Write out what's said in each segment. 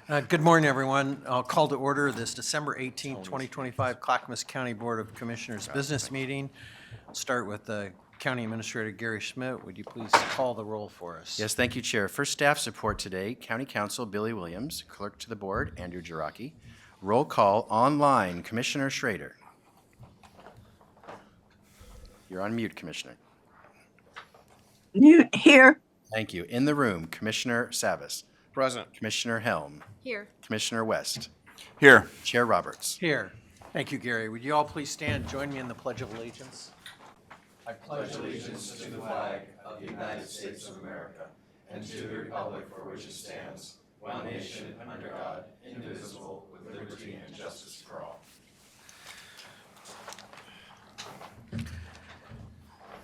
Good morning, everyone. I'll call to order this December 18th, 2025 Clackamas County Board of Commissioners Business Meeting. I'll start with County Administrator Gary Schmidt. Would you please call the roll for us? Yes, thank you, Chair. For staff support today, County Counsel Billy Williams, Clerk to the Board Andrew Jiraki. Roll call online, Commissioner Schrader. You're on mute, Commissioner. Mute here. Thank you. In the room, Commissioner Savas. Present. Commissioner Helm. Here. Commissioner West. Here. Chair Roberts. Here. Thank you, Gary. Would you all please stand and join me in the Pledge of Allegiance? I pledge allegiance to the flag of the United States of America and to the republic for which it stands, one nation under God, indivisible, with liberty and justice for all.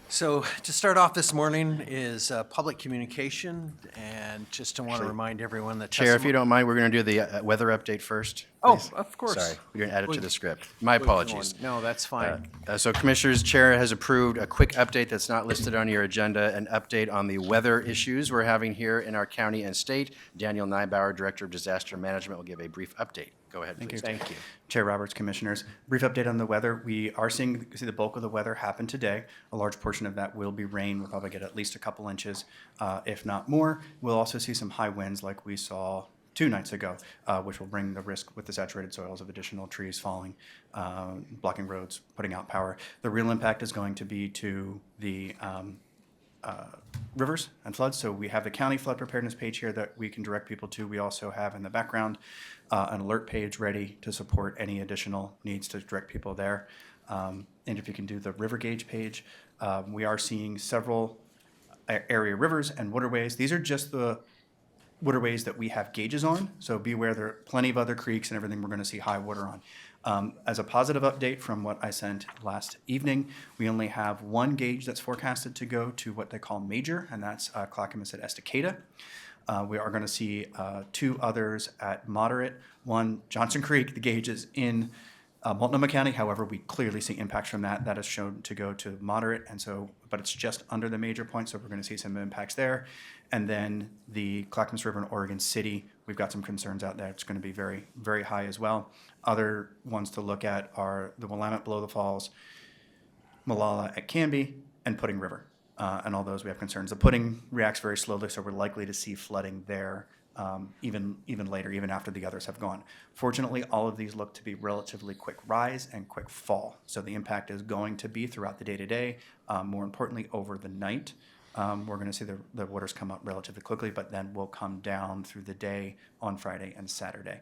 So to start off this morning is public communication, and just to want to remind everyone that Chair, if you don't mind, we're going to do the weather update first. Oh, please. of course. Sorry, we're going to add it to the script. My apologies. No, that's fine. So Commissioners, Chair has approved a quick update that's not listed on your agenda, an update on the weather issues we're having here in our county and state. Daniel Nybauer, Director of Disaster Management, will give a brief update. Go ahead, please. Thank you. Chair Roberts, Commissioners. Brief update on the weather. We are seeing the bulk of the weather happen today. A large portion of that will be rain. We'll probably get at least a couple inches, if not more. We'll also see some high winds like we saw 2 nights ago, which will bring the risk with the saturated soils of additional trees falling, blocking roads, putting out power. The real impact is going to be to the rivers and floods. So we have the county flood preparedness page here that we can direct people to. We also have in the background an alert page ready to support any additional needs to direct people there. And if you can do the river gauge page, we are seeing several area rivers and waterways. These are just the waterways that we have gauges on, so beware, there are plenty of other creeks and everything we're going to see high water on. As a positive update from what I sent last evening, we only have 1 gauge that's forecasted to go to what they call major, and that's Clackamas at Estacada. We are going to see 2 others at moderate. One, Johnson Creek, the gauge is in Multnomah County. However, we clearly see impacts from that. That is shown to go to moderate, and so, but it's just under the major point, so we're going to see some impacts there. And then the Clackamas River in Oregon City, we've got some concerns out there. It's going to be very, very high as well. Other ones to look at are the Willamette below the falls, Molalla at Canby, and Pudding River. And all those we have concerns. The Pudding reacts very slowly, so we're likely to see flooding there even later, even after the others have gone. Fortunately, all of these look to be relatively quick rise and quick fall. So the impact is going to be throughout the day-to-day, more importantly over the night. We're going to see the waters come up relatively quickly, but then will come down through the day on Friday and Saturday.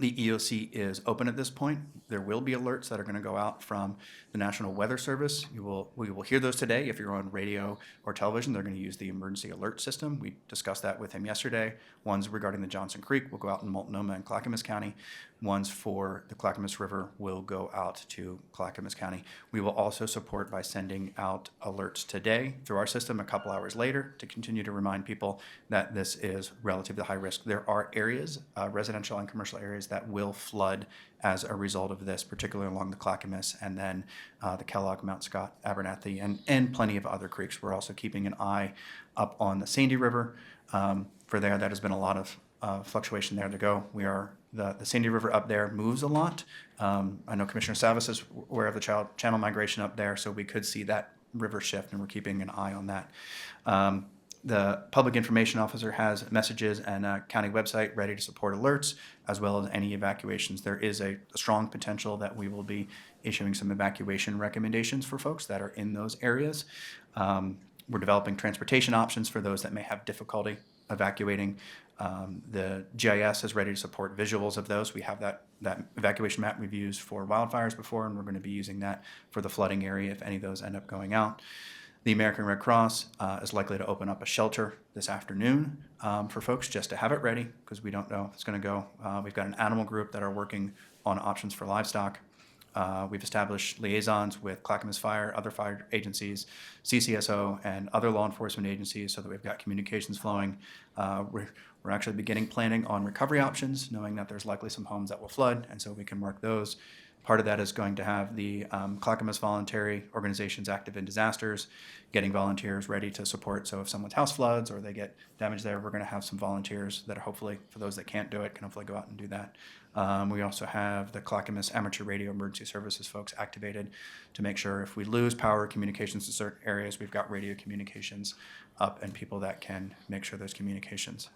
The EOC is open at this point. There will be alerts that are going to go out from the National Weather Service. We will hear those today. If you're on radio or television, they're going to use the emergency alert system. We discussed that with him yesterday. Ones regarding the Johnson Creek will go out in Multnomah and Clackamas County. Ones for the Clackamas River will go out to Clackamas County. We will also support by sending out alerts today through our system a couple hours later to continue to remind people that this is relatively high risk. There are areas, residential and commercial areas, that will flood as a result of this, particularly along the Clackamas and then the Kellogg, Mount Scott, Abernathy, and plenty of other creeks. We're also keeping an eye up on the Sandy River. For there, that has been a lot of fluctuation there to go. We are the Sandy River up there moves a lot. I know Commissioner Savas is aware of the channel migration up there, so we could see that river shift, and we're keeping an eye on that. The Public Information Officer has messages and a county website ready to support alerts, as well as any evacuations. There is a strong potential that we will be issuing some evacuation recommendations for folks that are in those areas. We're developing transportation options for those that may have difficulty evacuating. The GIS is ready to support visuals of those. We have that evacuation map we've used for wildfires before, and we're going to be using that for the flooding area if any of those end up going out. The American Red Cross is likely to open up a shelter this afternoon for folks just to have it ready, because we don't know if it's going to go. We've got an animal group that are working on options for livestock. We've established liaisons with Clackamas Fire, other fire agencies, CCSO, and other law enforcement agencies so that we've got communications flowing. We're actually beginning planning on recovery options, knowing that there's likely some homes that will flood, and so we can work those. Part of that is going to have the Clackamas voluntary organizations active in disasters, getting volunteers ready to support. So if someone's house floods or they get damaged there, we're going to have some volunteers that are hopefully, for those that can't do it, can hopefully go out and do that. We also have the Clackamas Amateur Radio Emergency Services folks activated to make sure if we lose power communications in certain areas, we've got radio communications up and people that can make sure there's communications.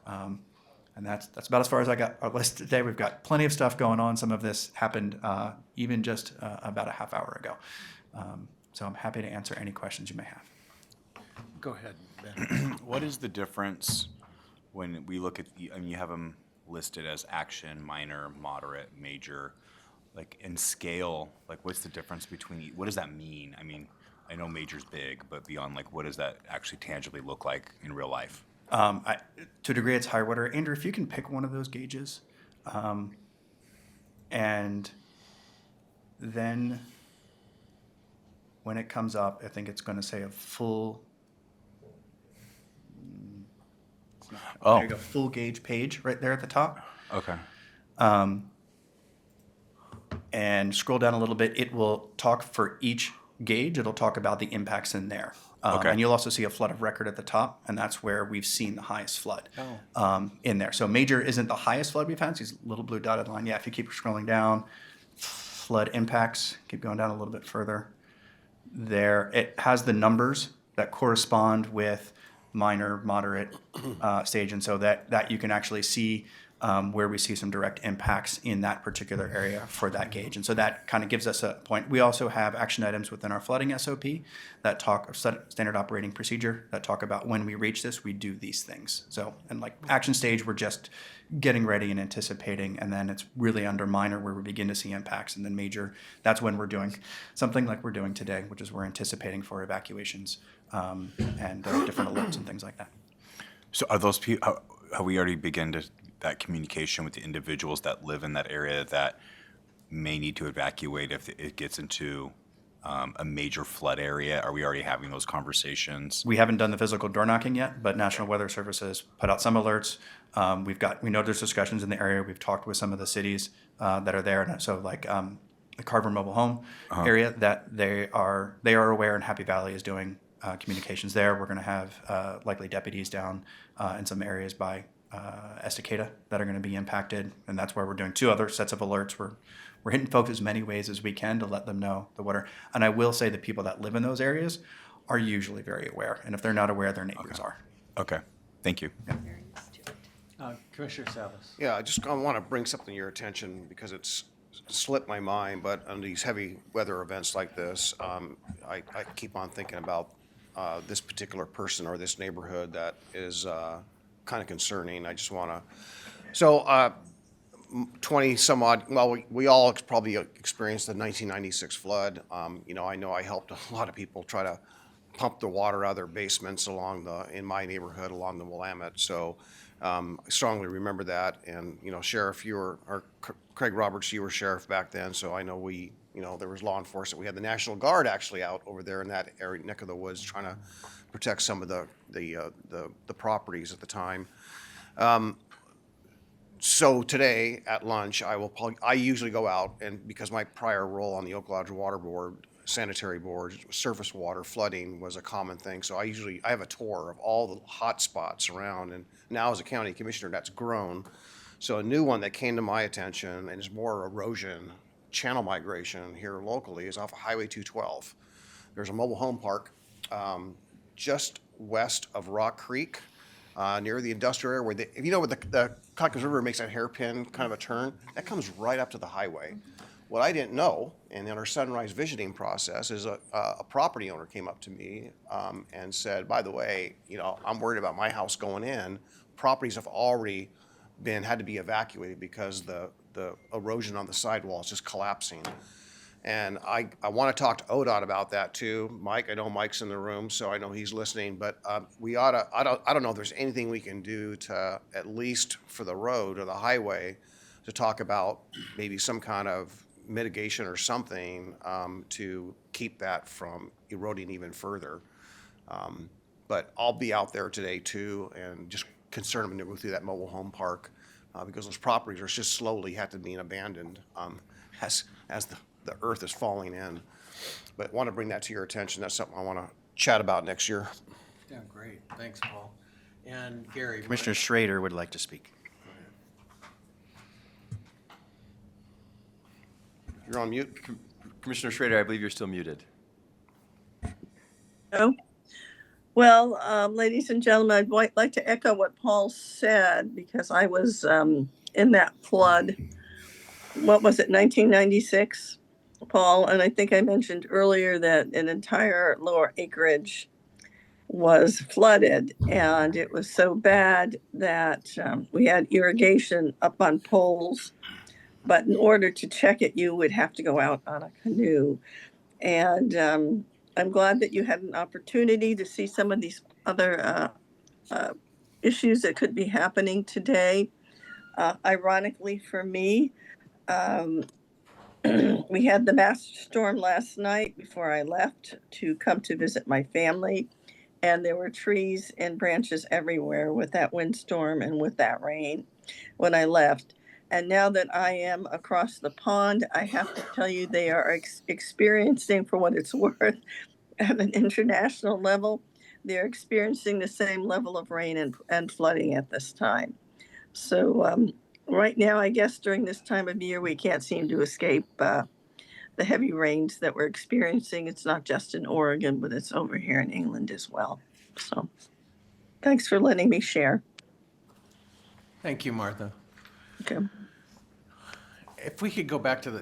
And that's about as far as I got our list today. We've got plenty of stuff going on. Some of this happened even just about a half hour ago. So I'm happy to answer any questions you may have. Go ahead, Ben. What is the difference when we look at, I mean, you have them listed as action, minor, moderate, major, like in scale, like what's the difference between, what does that mean? I mean, I know major's big, but beyond, like, what does that actually tangibly look like in real life? To a degree, it's high water. Andrew, if you can pick one of those gauges, and then when it comes up, I think it's going to say a full. Oh. There you go, full gauge page right there at the top. Okay. And scroll down a little bit. It will talk for each gauge. It'll talk about the impacts in there. Okay. And you'll also see a flood of record at the top, and that's where we've seen the highest flood in there. So major isn't the highest flood we've had. It's these little blue dotted line. Yeah, if you keep scrolling down, flood impacts, keep going down a little bit further. There, it has the numbers that correspond with minor, moderate stage, and so that you can actually see where we see some direct impacts in that particular area for that gauge. And so that kind of gives us a point. We also have action items within our flooding SOP that talk, standard operating procedure, that talk about when we reach this, we do these things. So, and like action stage, we're just getting ready and anticipating, and then it's really under minor where we begin to see impacts, and then major, that's when we're doing something like we're doing today, which is we're anticipating for evacuations and different alerts and things like that. So are those people, have we already begun to, that communication with the individuals that live in that area that may need to evacuate if it gets into a major flood area? Are we already having those conversations? We haven't done the physical door knocking yet, but National Weather Service has put out some alerts. We know there's discussions in the area. We've talked with some of the cities that are there. And so like the Carver Mobile Home area, that they are aware, and Happy Valley is doing communications there. We're going to have likely deputies down in some areas by Estacada that are going to be impacted, and that's where we're doing 2 other sets of alerts. We're hitting folks as many ways as we can to let them know the water. And I will say the people that live in those areas are usually very aware, and if they're not aware, their neighbors are. Okay, thank you. Commissioner Salas. Yeah, I want to bring something to your attention because it's slipped my mind, but on these heavy weather events like this, I keep on thinking about this particular person or this neighborhood that is kind of concerning. I just want to, so 20 some odd, well, we all probably experienced the 1996 flood. I know I helped a lot of people try to pump the water out of their basements in my neighborhood along the Willamette. So I strongly remember that. And, Sheriff, Craig Roberts, you were sheriff back then. So I know there was law enforcement. We had the National Guard actually out over there in that area, neck of the woods, trying to protect some of the properties at the time. So today at lunch, I usually go out, and because my prior role on the Oak Lodge Water Board, sanitary board, surface water flooding was a common thing. So I have a tour of all the hot spots around, and now as a county commissioner, that's grown. So a new one that came to my attention and is more erosion, channel migration here locally, is off of Highway 212. There's a mobile home park just west of Rock Creek, near the industrial area, where where the Clackamas River makes that hairpin kind of a turn, that comes right up to the highway. What I didn't know, and in our sunrise visioning process, is a property owner came up to me and said, by the way, I'm worried about my house going in. Properties have already had to be evacuated because the erosion on the sidewall is just collapsing. And I want to talk to ODOT about that too. Mike, I know Mike's in the room, so I know he's listening, but we ought to, I don't know if there's anything we can do to, at least for the road or the highway, to talk about maybe some kind of mitigation or something to keep that from eroding even further. But I'll be out there today too, and just concerned to go through that mobile home park because those properties are just slowly have to be abandoned as the the earth is falling in. But want to bring that to your attention. That's something I want to chat about next year. Yeah, great. Thanks, Paul. And Gary. Commissioner Schrader would like to speak. You're on mute. Commissioner Schrader, I believe you're still muted. Oh, well, ladies and gentlemen, I'd like to echo what Paul said because I was in that flood. What was it, 1996, Paul? And I think I mentioned earlier that an entire lower acreage was flooded, and it was so bad that we had irrigation up on poles. But in order to check it, you would have to go out on a canoe. And I'm glad that you had an opportunity to see some of these other issues that could be happening today. Ironically for me, we had the master storm last night before I left to come to visit my family. And there were trees and branches everywhere with that windstorm and with that rain when I left. And now that I am across the pond, I have to tell you they are experiencing, for what it's worth, at an international level, they're experiencing the same level of rain and flooding at this time. So right now, I guess during this time of year, we can't seem to escape the heavy rains that we're experiencing. It's not just in Oregon, but it's over here in England as well. So thanks for letting me share. Thank you, Martha. Okay. If we could go back to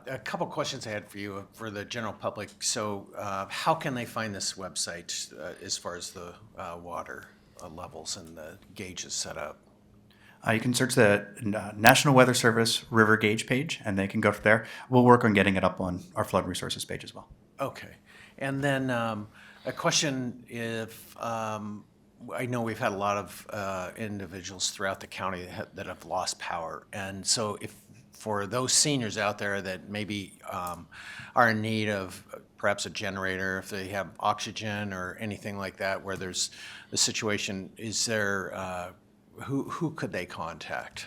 a couple questions I had for you for the general public. So how can they find this website as far as the water levels and the gauges set up? You can search the National Weather Service River Gauge page, and they can go from there. We'll work on getting it up on our flood resources page as well. Okay. And then a question, if I know we've had a lot of individuals throughout the county that have lost power. And so if for those seniors out there that maybe are in need of perhaps a generator, if they have oxygen or anything like that, where there's a situation, is there, who could they contact?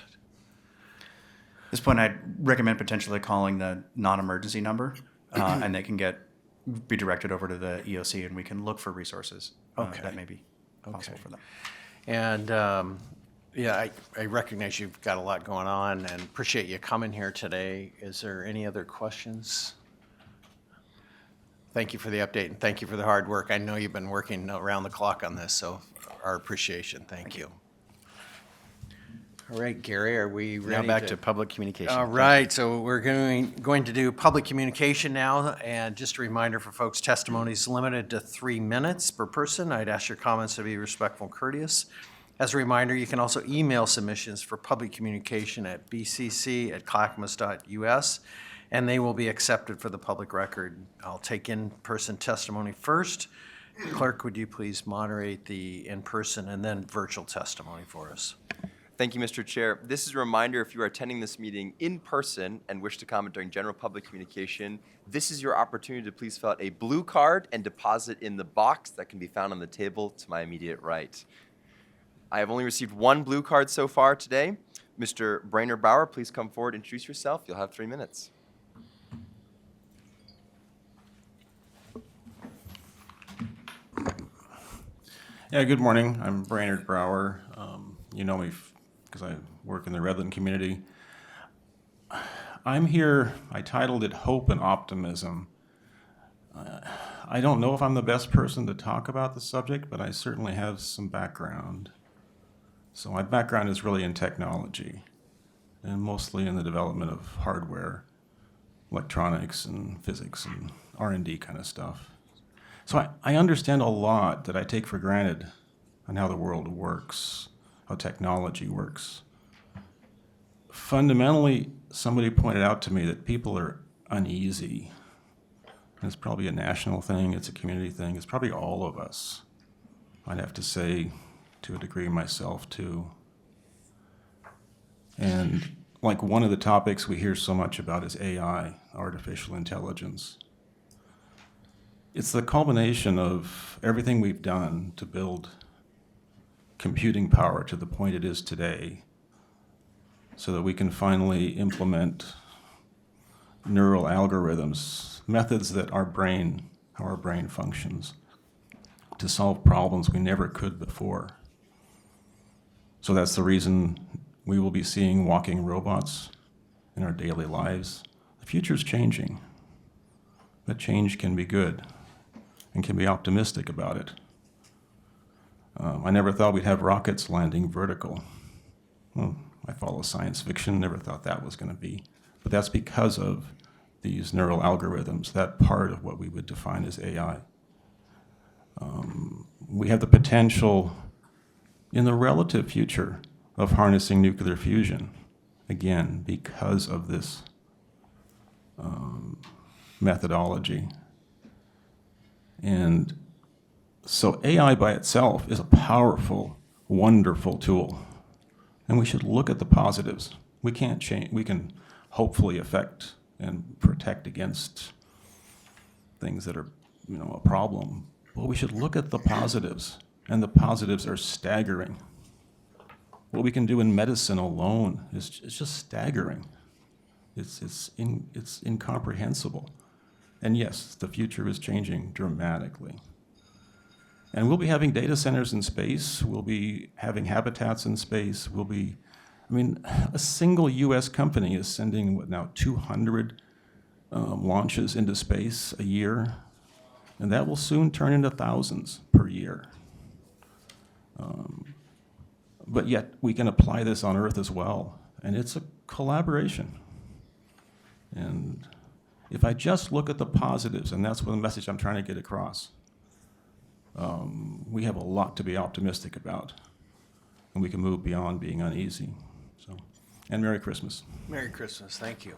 At this point, I'd recommend potentially calling the non-emergency number, and they can be directed over to the EOC, and we can look for resources that may be possible for them. And I recognize you've got a lot going on and appreciate you coming here today. Is there any other questions? Thank you for the update and thank you for the hard work. I know you've been working around the clock on this, so our appreciation. Thank you. All right, Gary, are we ready? Now back to public communication. All right, so we're going to do public communication now, and just a reminder for folks, testimony is limited to 3 minutes per person. I'd ask your comments to be respectful and courteous. As a reminder, you can also email submissions for public communication at bcc@clackamas.us, and they will be accepted for the public record. I'll take in-person testimony first. Clerk, would you please moderate the in-person and then virtual testimony for us? Thank you, Mr. Chair. This is a reminder, if you are attending this meeting in person and wish to comment during general public communication, this is your opportunity to please fill out a blue card and deposit in the box that can be found on the table to my immediate right. I have only received one blue card so far today. Mr. Brainerd Bauer, please come forward, introduce yourself. You'll have 3 minutes. Yeah, good morning. I'm Brainerd Brower. You know me because I work in the Redland community. I'm here, I titled it Hope and Optimism. I don't know if I'm the best person to talk about the subject, but I certainly have some background. So my background is really in technology, and mostly in the development of hardware, electronics and physics and R&D kind of stuff. So I understand a lot that I take for granted on how the world works, how technology works. Fundamentally, somebody pointed out to me that people are uneasy. And it's probably a national thing, it's a community thing, it's probably all of us. I'd have to say, to a degree, myself too. And like one of the topics we hear so much about is AI, artificial intelligence. It's the culmination of everything we've done to build computing power to the point it is today, so that we can finally implement neural algorithms, methods that how our brain functions, to solve problems we never could before. So that's the reason we will be seeing walking robots in our daily lives. The future's changing, but change can be good and can be optimistic about it. I never thought we'd have rockets landing vertical. Well, I follow science fiction, never thought that was going to be. But that's because of these neural algorithms, that part of what we would define as AI. We have the potential in the relative future of harnessing nuclear fusion, again, because of this methodology. And so AI by itself is a powerful, wonderful tool. And we should look at the positives. We can't change, we can hopefully affect and protect against things that are, a problem. But we should look at the positives, and the positives are staggering. What we can do in medicine alone is just staggering. It's incomprehensible. And yes, the future is changing dramatically. And we'll be having data centers in space. We'll be having habitats in space. A single US company is sending, 200 launches into space a year. And that will soon turn into thousands per year. But yet, we can apply this on Earth as well. And it's a collaboration. And if I just look at the positives, and that's the message I'm trying to get across, we have a lot to be optimistic about, and we can move beyond being uneasy. So, and Merry Christmas. Merry Christmas, thank you.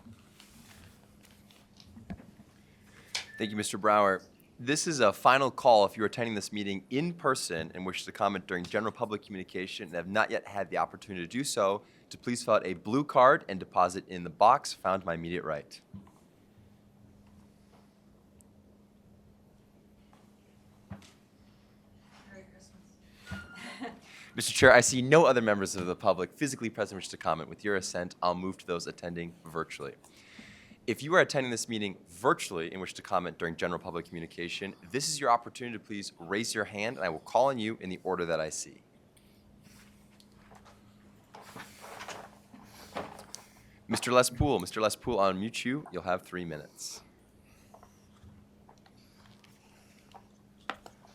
Thank you, Mr. Brower. This is a final call if you're attending this meeting in person and wish to comment during general public communication and have not yet had the opportunity to do so, to please fill out a blue card and deposit in the box found to my immediate right. Mr. Chair, I see no other members of the public physically present wish to comment. With your assent, I'll move to those attending virtually. If you are attending this meeting virtually and wish to comment during general public communication, this is your opportunity to please raise your hand, and I will call on you in the order that I see. Mr. Les Poole, I'll unmute you. You'll have 3 minutes.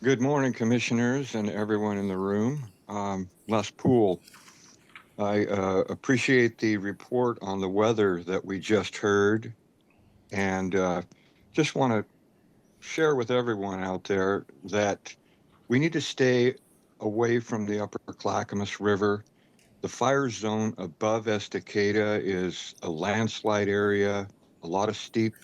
Good morning, commissioners and everyone in the room. Les Poole. I appreciate the report on the weather that we just heard, and just want to share with everyone out there that we need to stay away from the upper Clackamas River. The fire zone above Estacada is a landslide area, a lot of steep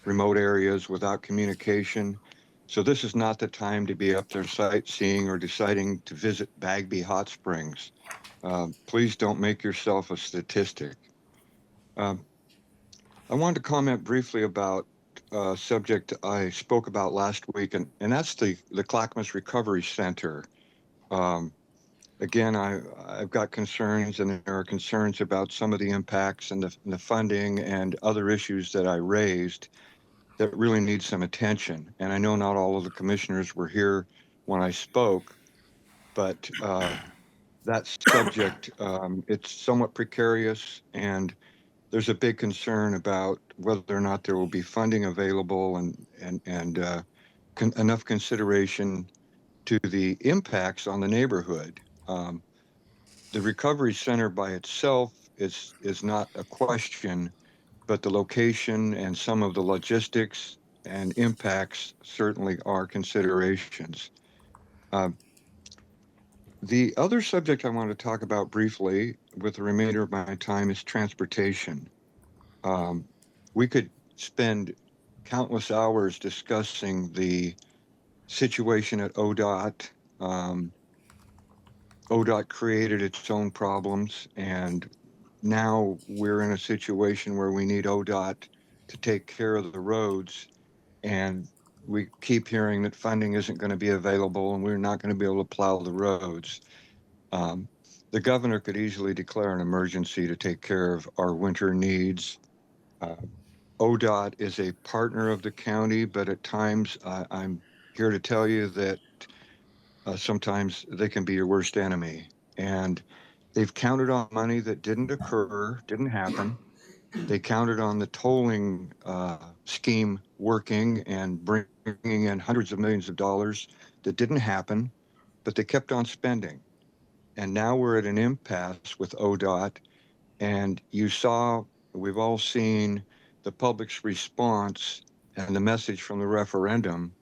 remote areas without communication. So this is not the time to be up there sightseeing or deciding to visit Bagby Hot Springs. Please don't make yourself a statistic. I wanted to comment briefly about a subject I spoke about last week, and that's the Clackamas Recovery Center. Again, I've got concerns, and there are concerns about some of the impacts and the funding and other issues that I raised that really need some attention. And I know not all of the commissioners were here when I spoke, but that subject, it's somewhat precarious, and there's a big concern about whether or not there will be funding available and enough consideration to the impacts on the neighborhood. The recovery center by itself is not a question, but the location and some of the logistics and impacts certainly are considerations. The other subject I want to talk about briefly with the remainder of my time is transportation. We could spend countless hours discussing the situation at ODOT. ODOT created its own problems, and now we're in a situation where we need ODOT to take care of the roads, and we keep hearing that funding isn't going to be available and we're not going to be able to plow the roads. The governor could easily declare an emergency to take care of our winter needs. ODOT is a partner of the county, but at times I'm here to tell you that sometimes they can be your worst enemy. And they've counted on money that didn't occur, didn't happen. They counted on the tolling scheme working and bringing in hundreds of millions of dollars that didn't happen, but they kept on spending. And now we're at an impasse with ODOT. And we've all seen the public's response and the message from the referendum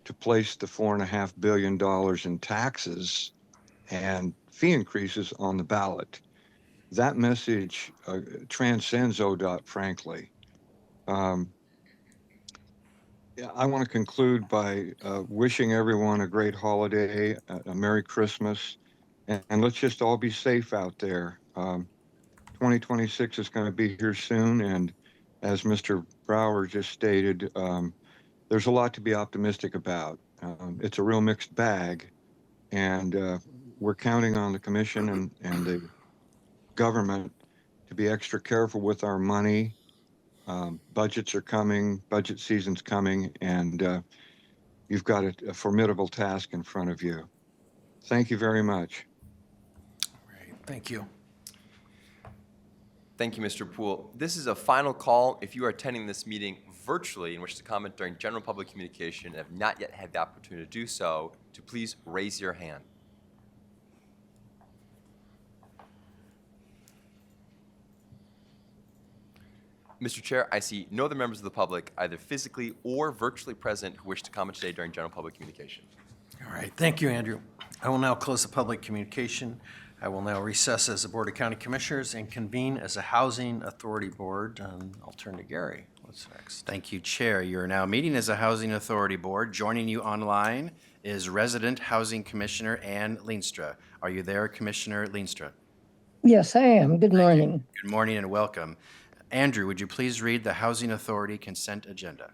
to place the $4.5 billion in taxes and fee increases on the ballot. That message transcends ODOT, frankly. Yeah, I want to conclude by wishing everyone a great holiday, a Merry Christmas, and let's just all be safe out there. 2026 is going to be here soon, and as Mr. Brower just stated, there's a lot to be optimistic about. It's a real mixed bag, and we're counting on the commission and the government to be extra careful with our money. Budgets are coming, budget season's coming, and you've got a formidable task in front of you. Thank you very much. Great, thank you. Thank you, Mr. Poole. This is a final call. If you are attending this meeting virtually and wish to comment during general public communication and have not yet had the opportunity to do so, to please raise your hand. Mr. Chair, I see no other members of the public, either physically or virtually present, who wish to comment today during general public communication. All right, thank you, Andrew. I will now close the public communication. I will now recess as the Board of County Commissioners and convene as a Housing Authority Board. And I'll turn to Gary. What's next? Thank you, Chair. You are now meeting as a Housing Authority Board. Joining you online is Resident Housing Commissioner Ann Leenstra. Are you there, Commissioner Leenstra? Yes, I am. Good morning. Good morning and welcome. Andrew, would you please read the Housing Authority consent agenda?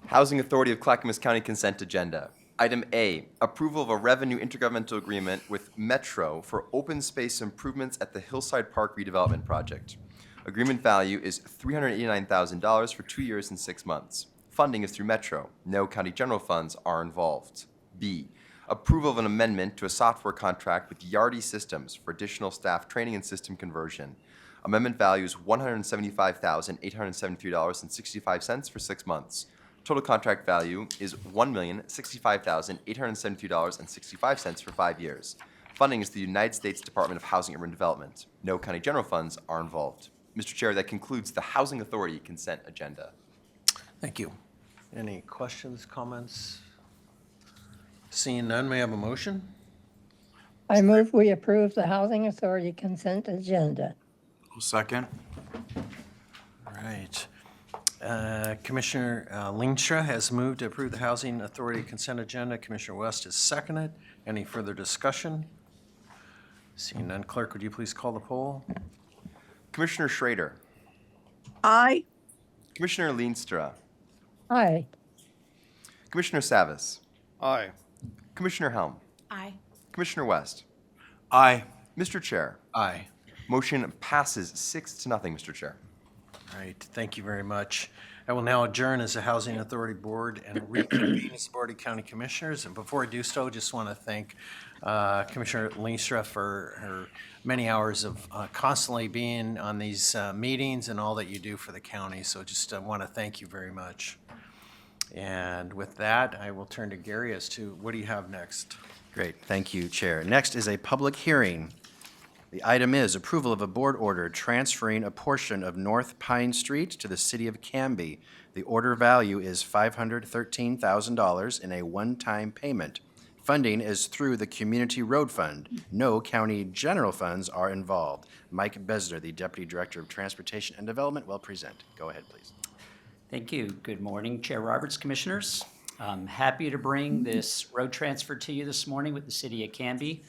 Housing Authority of Clackamas County consent agenda. Item A, approval of a revenue intergovernmental agreement with Metro for open space improvements at the Hillside Park redevelopment project. Agreement value is $389,000 for 2 years and 6 months. Funding is through Metro. No county general funds are involved. B, approval of an amendment to a software contract with Yardi Systems for additional staff training and system conversion. Amendment value is $175,873.65 for 6 months. Total contract value is $1,065,873.65 for 5 years. Funding is the United States Department of Housing and Urban Development. No county general funds are involved. Mr. Chair, that concludes the Housing Authority consent agenda. Thank you. Any questions, comments? Seeing none, may I have a motion? I move we approve the Housing Authority consent agenda. Second. All right. Commissioner Leenstra has moved to approve the Housing Authority consent agenda. Commissioner West has seconded. Any further discussion? Seeing none, clerk, would you please call the poll? Commissioner Schrader. Aye. Commissioner Leenstra. Aye. Commissioner Savas. Aye. Commissioner Helm. Aye. Commissioner West. Aye. Mr. Chair. Aye. Motion passes 6-0, Mr. Chair. All right, thank you very much. I will now adjourn as the Housing Authority Board and reconvene as the Board of County Commissioners. And before I do so, just want to thank Commissioner Leenstra for her many hours of constantly being on these meetings and all that you do for the county. So just want to thank you very much. And with that, I will turn to Gary as to what do you have next? Great, thank you, Chair. Next is a public hearing. The item is approval of a board order transferring a portion of North Pine Street to the city of Canby. The order value is $513,000 in a one-time payment. Funding is through the Community Road Fund. No county general funds are involved. Mike Besner, the Deputy Director of Transportation and Development, will present. Go ahead, please. Thank you. Good morning, Chair Roberts, Commissioners. I'm happy to bring this road transfer to you this morning with the city of Canby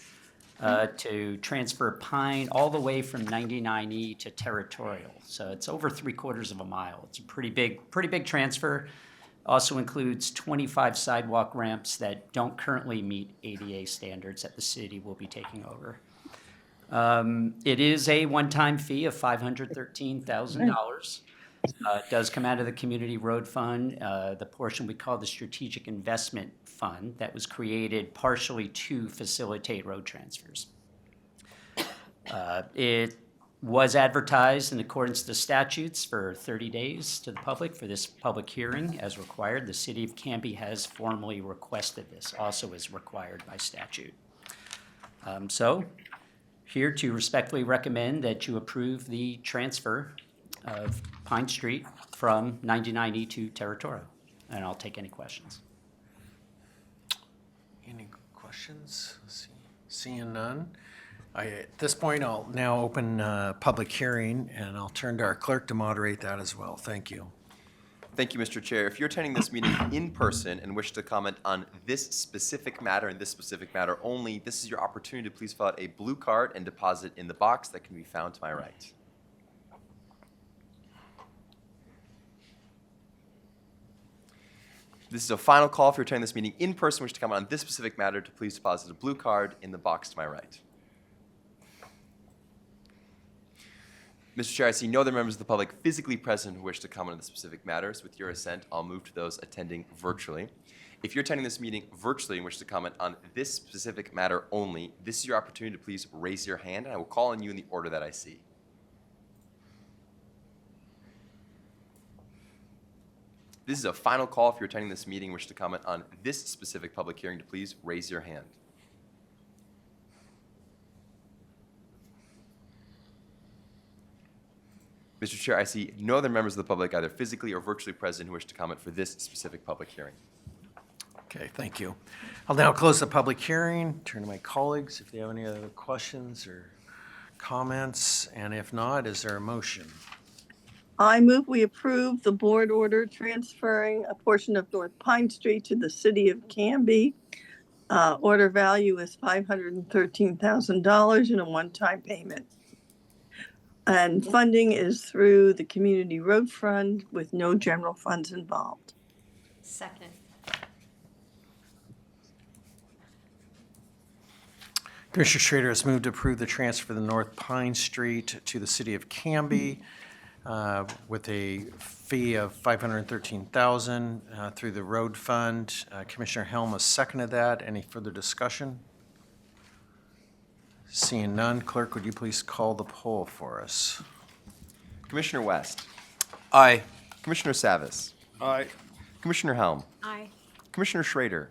to transfer Pine all the way from 99E to Territorial. So it's over 3/4 of a mile. It's a pretty big transfer. Also includes 25 sidewalk ramps that don't currently meet ADA standards that the city will be taking over. It is a one-time fee of $513,000. It does come out of the Community Road Fund, the portion we call the Strategic Investment Fund that was created partially to facilitate road transfers. It was advertised in accordance to statutes for 30 days to the public for this public hearing as required. The City of Canby has formally requested this, also as required by statute. So, here to respectfully recommend that you approve the transfer of Pine Street from 99E to Territorial. And I'll take any questions. Any questions? Seeing none. At this point, I'll now open public hearing, and I'll turn to our clerk to moderate that as well. Thank you. Thank you, Mr. Chair. If you're attending this meeting in person and wish to comment on this specific matter and this specific matter only, this is your opportunity to please fill out a blue card and deposit in the box that can be found to my right. This is a final call if you're attending this meeting in person and wish to comment on this specific matter to please deposit a blue card in the box to my right. Mr. Chair, I see no other members of the public physically present who wish to comment on the specific matters. With your assent, I'll move to those attending virtually. If you're attending this meeting virtually and wish to comment on this specific matter only, this is your opportunity to please raise your hand, and I will call on you in the order that I see. This is a final call if you're attending this meeting and wish to comment on this specific public hearing to please raise your hand. Mr. Chair, I see no other members of the public either physically or virtually present who wish to comment for this specific public hearing. Okay, thank you. I'll now close the public hearing, turn to my colleagues if they have any other questions or comments, and if not, is there a motion? I move we approve the board order transferring a portion of North Pine Street to the City of Canby. Order value is $513,000 in a one-time payment. And funding is through the Community Road Fund with no general funds involved. Second. Commissioner Schrader has moved to approve the transfer of the North Pine Street to the City of Canby with a fee of $513,000 through the road fund. Commissioner Helm has seconded that. Any further discussion? Seeing none, clerk, would you please call the poll for us? Commissioner West. Aye. Commissioner Savis. Aye. Commissioner Helm. Aye. Commissioner Schrader.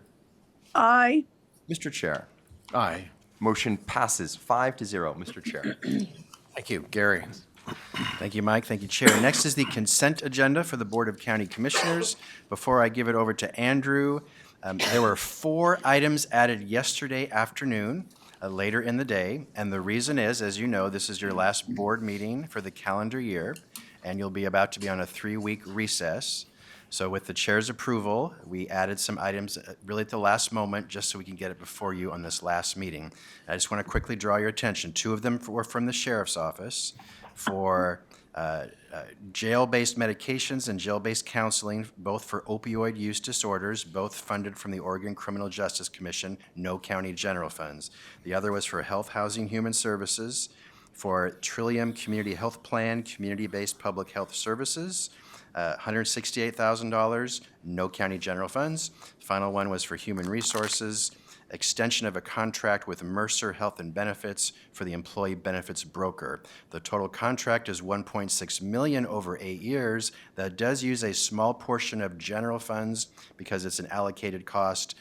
Aye. Mr. Chair. Aye. Motion passes 5-0, Mr. Chair. Thank you. Gary? Thank you, Mike. Thank you, Chair. Next is the consent agenda for the Board of County Commissioners. Before I give it over to Andrew, there were 4 items added yesterday afternoon, later in the day, and the reason is, as you know, this is your last board meeting for the calendar year, and you'll be about to be on a 3-week recess. So with the chair's approval, we added some items really at the last moment, just so we can get it before you on this last meeting. I just want to quickly draw your attention. 2 of them were from the sheriff's office for jail-based medications and jail-based counseling, both for opioid use disorders, both funded from the Oregon Criminal Justice Commission, no county general funds. The other was for Health, Housing, Human Services, for Trillium Community Health Plan, community-based public health services, $168,000, no county general funds. Final one was for Human Resources, extension of a contract with Mercer Health and Benefits for the employee benefits broker. The total contract is $1.6 million over 8 years. That does use a small portion of general funds because it's an allocated cost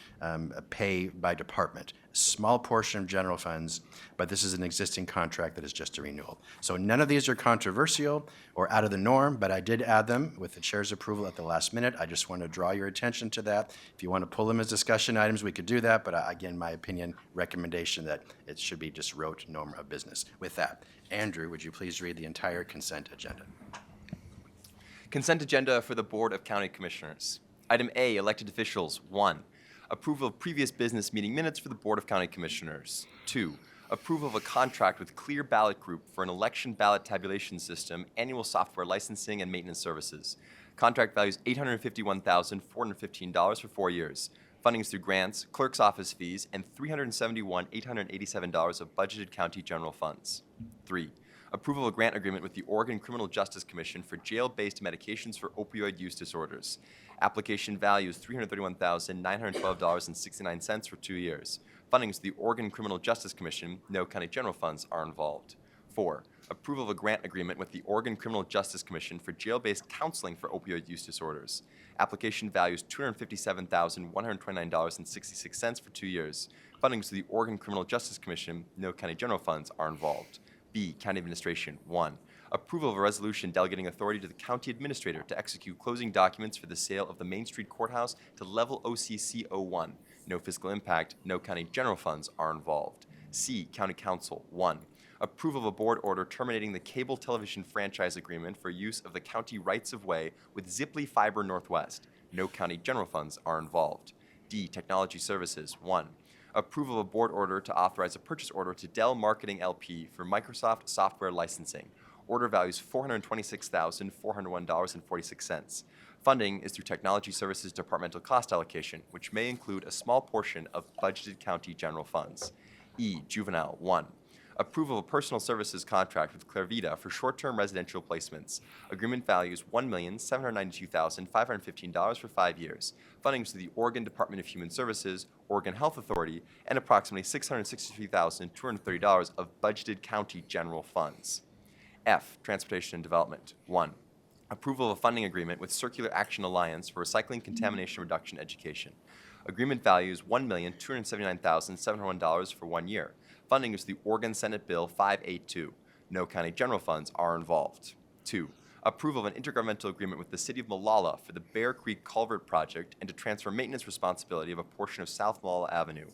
pay by department. Small portion of general funds, but this is an existing contract that is just a renewal. So none of these are controversial or out of the norm, but I did add them with the chair's approval at the last minute. I just want to draw your attention to that. If you want to pull them as discussion items, we could do that, but again, my opinion, recommendation that it should be just rote norm of business. With that, Andrew, would you please read the entire consent agenda? Consent agenda for the Board of County Commissioners. Item A, elected officials. 1, approval of previous business meeting minutes for the Board of County Commissioners. 2, approval of a contract with Clear Ballot Group for an election ballot tabulation system, annual software licensing and maintenance services. Contract value is $851,415 for 4 years. Funding is through grants, clerk's office fees, and $371,887 of budgeted county general funds. 3. Approval of a grant agreement with the Oregon Criminal Justice Commission for jail-based medications for opioid use disorders. Application value is $331,912.69 for 2 years. Funding is the Oregon Criminal Justice Commission. No county general funds are involved. 4. Approval of a grant agreement with the Oregon Criminal Justice Commission for jail-based counseling for opioid use disorders. Application value is $257,129.66 for 2 years. Funding is the Oregon Criminal Justice Commission. No county general funds are involved. B. County Administration. 1. Approval of a resolution delegating authority to the county administrator to execute closing documents for the sale of the Main Street Courthouse to Level OCC 01. No fiscal impact. No county general funds are involved. C. County Council. 1. Approval of a board order terminating the cable television franchise agreement for use of the county rights-of-way with Ziply Fiber Northwest. No county general funds are involved. D. Technology Services. 1. Approval of a board order to authorize a purchase order to Dell Marketing LP for Microsoft software licensing. Order value is $426,401.46. Funding is through Technology Services Departmental Cost Allocation, which may include a small portion of budgeted county general funds. E. Juvenile. 1. Approval of a personal services contract with Clarvita for short-term residential placements. Agreement value is $1,792,515 for 5 years. Funding is to the Oregon Department of Human Services, Oregon Health Authority, and approximately $663,230 of budgeted county general funds. F. Transportation and Development. 1. Approval of a funding agreement with Circular Action Alliance for recycling contamination reduction education. Agreement value is $1,279,701 for 1 year. Funding is the Oregon Senate Bill 582. No county general funds are involved. 2. Approval of an intergovernmental agreement with the City of Molalla for the Bear Creek Culvert Project and to transfer maintenance responsibility of a portion of South Molalla Avenue.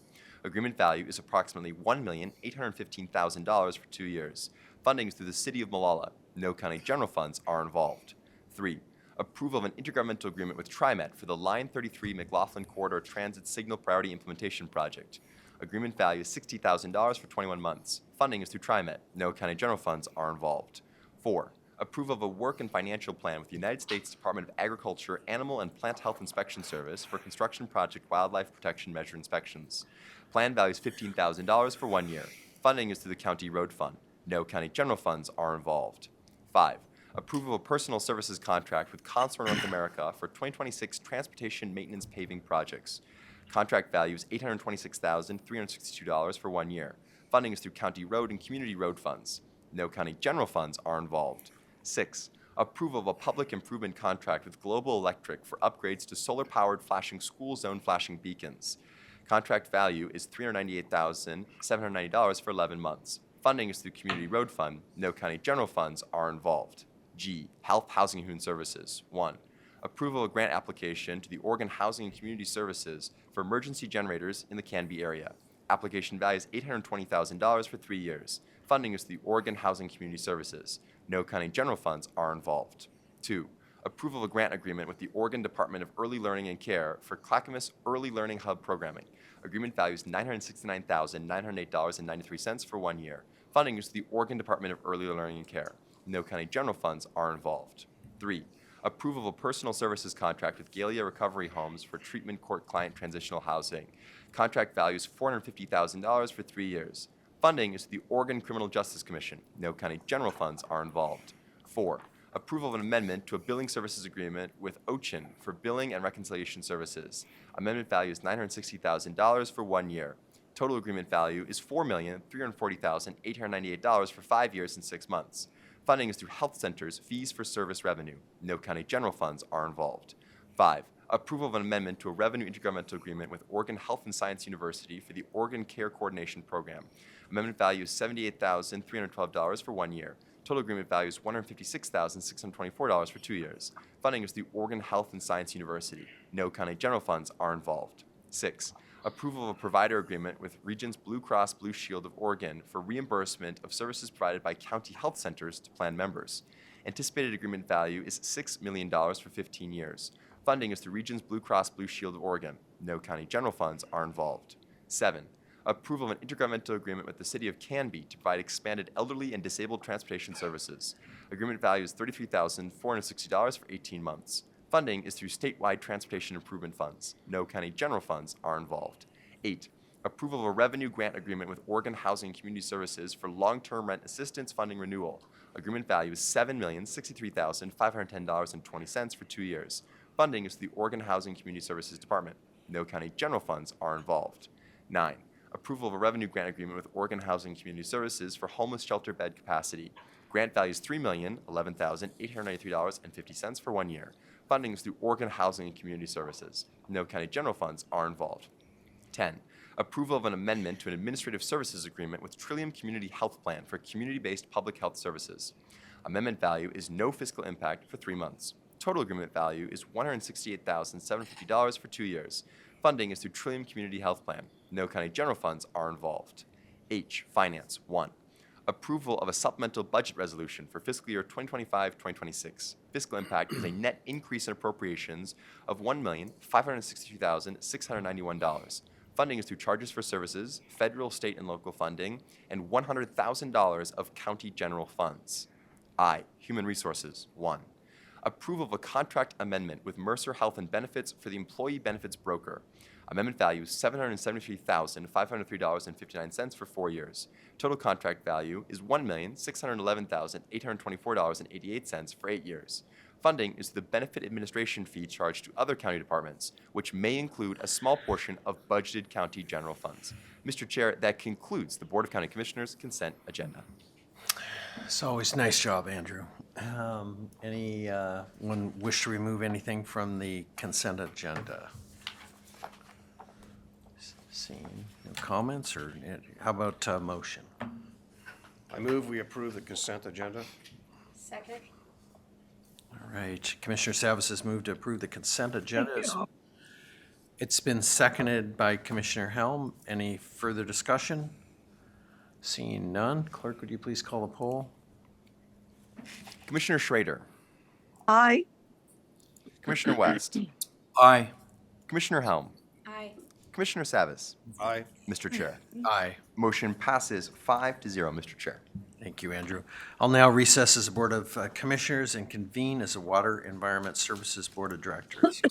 Agreement value is approximately $1,815,000 for 2 years. Funding is through the City of Molalla. No county general funds are involved. 3. Approval of an intergovernmental agreement with TriMet for the Line 33 McLaughlin Corridor Transit Signal Priority Implementation Project. Agreement value is $60,000 for 21 months. Funding is through TriMet. No county general funds are involved. 4. Approval of a work and financial plan with the United States Department of Agriculture Animal and Plant Health Inspection Service for construction project wildlife protection measure inspections. Plan value is $15,000 for 1 year. Funding is through the county road fund. No county general funds are involved. 5. Approval of a personal services contract with Consular North America for 2026 transportation maintenance paving projects. Contract value is $826,362 for 1 year. Funding is through county road and community road funds. No county general funds are involved. 6. Approval of a public improvement contract with Global Electric for upgrades to solar-powered flashing school zone flashing beacons. Contract value is $398,790 for 11 months. Funding is through community road fund. No county general funds are involved. G. Health, Housing, and Human Services. 1. Approval of a grant application to the Oregon Housing and Community Services for emergency generators in the Canby area. Application value is $820,000 for 3 years. Funding is the Oregon Housing and Community Services. No county general funds are involved. 2. Approval of a grant agreement with the Oregon Department of Early Learning and Care for Clackamas Early Learning Hub programming. Agreement value is $969,908.93 for 1 year. Funding is the Oregon Department of Early Learning and Care. No county general funds are involved. 3. Approval of a personal services contract with Galia Recovery Homes for treatment court client transitional housing. Contract value is $450,000 for 3 years. Funding is the Oregon Criminal Justice Commission. No county general funds are involved. 4. Approval of an amendment to a billing services agreement with Ochin for billing and reconciliation services. Amendment value is $960,000 for 1 year. Total agreement value is $4,340,898 for 5 years and 6 months. Funding is through health centers, fees for service revenue. No county general funds are involved. 5. Approval of an amendment to a revenue intergovernmental agreement with Oregon Health and Science University for the Oregon Care Coordination Program. Amendment value is $78,312 for 1 year. Total agreement value is $156,624 for 2 years. Funding is through Oregon Health and Science University. No county general funds are involved. 6. Approval of a provider agreement with Regions Blue Cross Blue Shield of Oregon for reimbursement of services provided by county health centers to plan members. Anticipated agreement value is $6 million for 15 years. Funding is through Regions Blue Cross Blue Shield of Oregon. No county general funds are involved. 7. Approval of an intergovernmental agreement with the City of Canby to provide expanded elderly and disabled transportation services. Agreement value is $33,460 for 18 months. Funding is through statewide transportation improvement funds. No county general funds are involved. 8, approval of a revenue grant agreement with Oregon Housing and Community Services for long-term rent assistance funding renewal. Agreement value is $7,063,510.20 for 2 years. Funding is through the Oregon Housing and Community Services Department. No county general funds are involved. 9, approval of a revenue grant agreement with Oregon Housing and Community Services for homeless shelter bed capacity. Grant value is $3,011,893.50 for 1 year. Funding is through Oregon Housing and Community Services. No county general funds are involved. 10, approval of an amendment to an administrative services agreement with Trillium Community Health Plan for community-based public health services. Amendment value is no fiscal impact for 3 months. Total agreement value is $168,750 for 2 years. Funding is through Trillium Community Health Plan. No county general funds are involved. H, Finance. 1, approval of a supplemental budget resolution for fiscal year 2025-2026. Fiscal impact is a net increase in appropriations of $1,562,691. Funding is through charges for services, federal, state, and local funding, and $100,000 of county general funds. I, Human Resources. 1, approval of a contract amendment with Mercer Health and Benefits for the employee benefits broker. Amendment value is $773,503.59 for 4 years. Total contract value is $1,611,824.88 for 8 years. Funding is the benefit administration fee charged to other county departments, which may include a small portion of budgeted county general funds. Mr. Chair, that concludes the Board of County Commissioners' consent agenda. It's always nice job, Andrew. Anyone wish to remove anything from the consent agenda? Seeing no comments, or how about motion? I move we approve the consent agenda. Second. All right, Commissioner Savas has moved to approve the consent agenda. It's been seconded by Commissioner Helm. Any further discussion? Seeing none, clerk, would you please call the poll? Commissioner Schrader. Aye. Commissioner West. Aye. Commissioner Helm. Aye. Commissioner Savas. Aye. Mr. Chair. Aye. Motion passes 5-0, Mr. Chair. Thank you, Andrew. I'll now recess as a Board of Commissioners and convene as a Water Environment Services Board of Directors.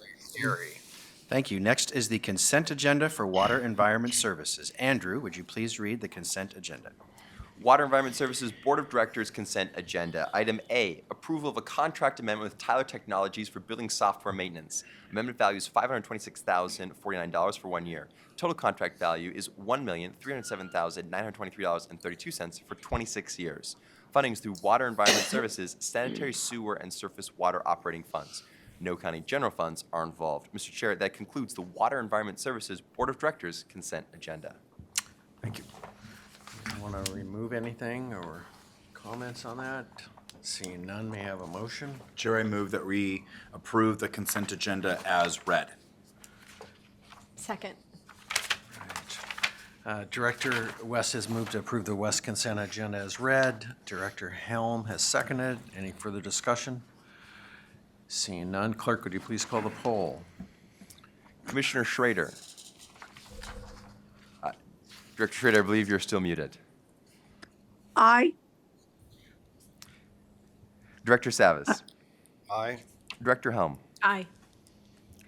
Gary. Thank you. Next is the consent agenda for Water Environment Services. Andrew, would you please read the consent agenda? Water Environment Services Board of Directors consent agenda. Item A, approval of a contract amendment with Tyler Technologies for building software maintenance. Amendment value is $526,049 for 1 year. Total contract value is $1,307,923.32 for 26 years. Funding is through Water Environment Services, Sanitary Sewer, and Surface Water Operating Funds. No county general funds are involved. Mr. Chair, that concludes the Water Environment Services Board of Directors consent agenda. Thank you. Want to remove anything or comments on that? Seeing none, may I have a motion? Chair, I move that we approve the consent agenda as read. Second. Right. Director West has moved to approve the West consent agenda as read. Director Helm has seconded. Any further discussion? Seeing none, clerk, would you please call the poll? Commissioner Schrader. Director Schrader, I believe you're still muted. Aye. Director Savas. Aye. Director Helm. Aye.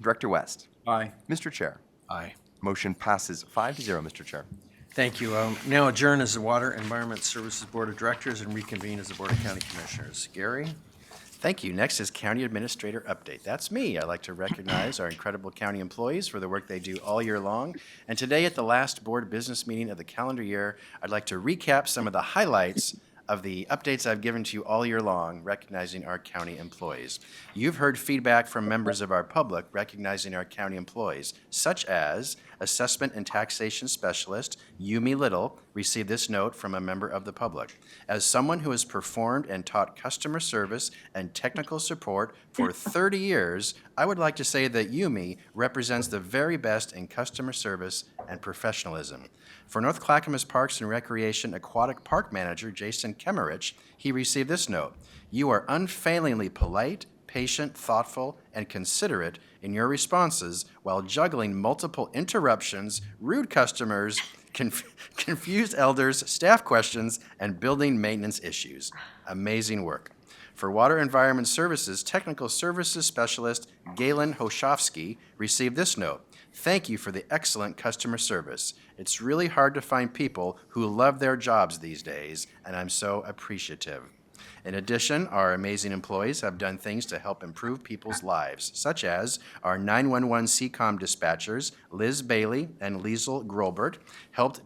Director West. Aye. Mr. Chair. Aye. Motion passes 5-0, Mr. Chair. Thank you. Now adjourn as the Water Environment Services Board of Directors and reconvene as the Board of County Commissioners. Gary? Thank you. Next is County Administrator Update. That's me. I'd like to recognize our incredible county employees for the work they do all year long. And today, at the last board business meeting of the calendar year, I'd like to recap some of the highlights of the updates I've given to you all year long, recognizing our county employees. You've heard feedback from members of our public recognizing our county employees, such as Assessment and Taxation Specialist Yumi Little received this note from a member of the public. As someone who has performed and taught customer service and technical support for 30 years, I would like to say that Yumi represents the very best in customer service and professionalism. For North Clackamas Parks and Recreation Aquatic Park Manager Jason Kemerich, he received this note. You are unfailingly polite, patient, thoughtful, and considerate in your responses while juggling multiple interruptions, rude customers, confused elders, staff questions, and building maintenance issues. Amazing work. For Water Environment Services, Technical Services Specialist Galen Hoshofsky received this note. Thank you for the excellent customer service. It's really hard to find people who love their jobs these days, and I'm so appreciative. In addition, our amazing employees have done things to help improve people's lives, such as our 911 CCOM dispatchers, Liz Bailey and Liesel Grolbert, help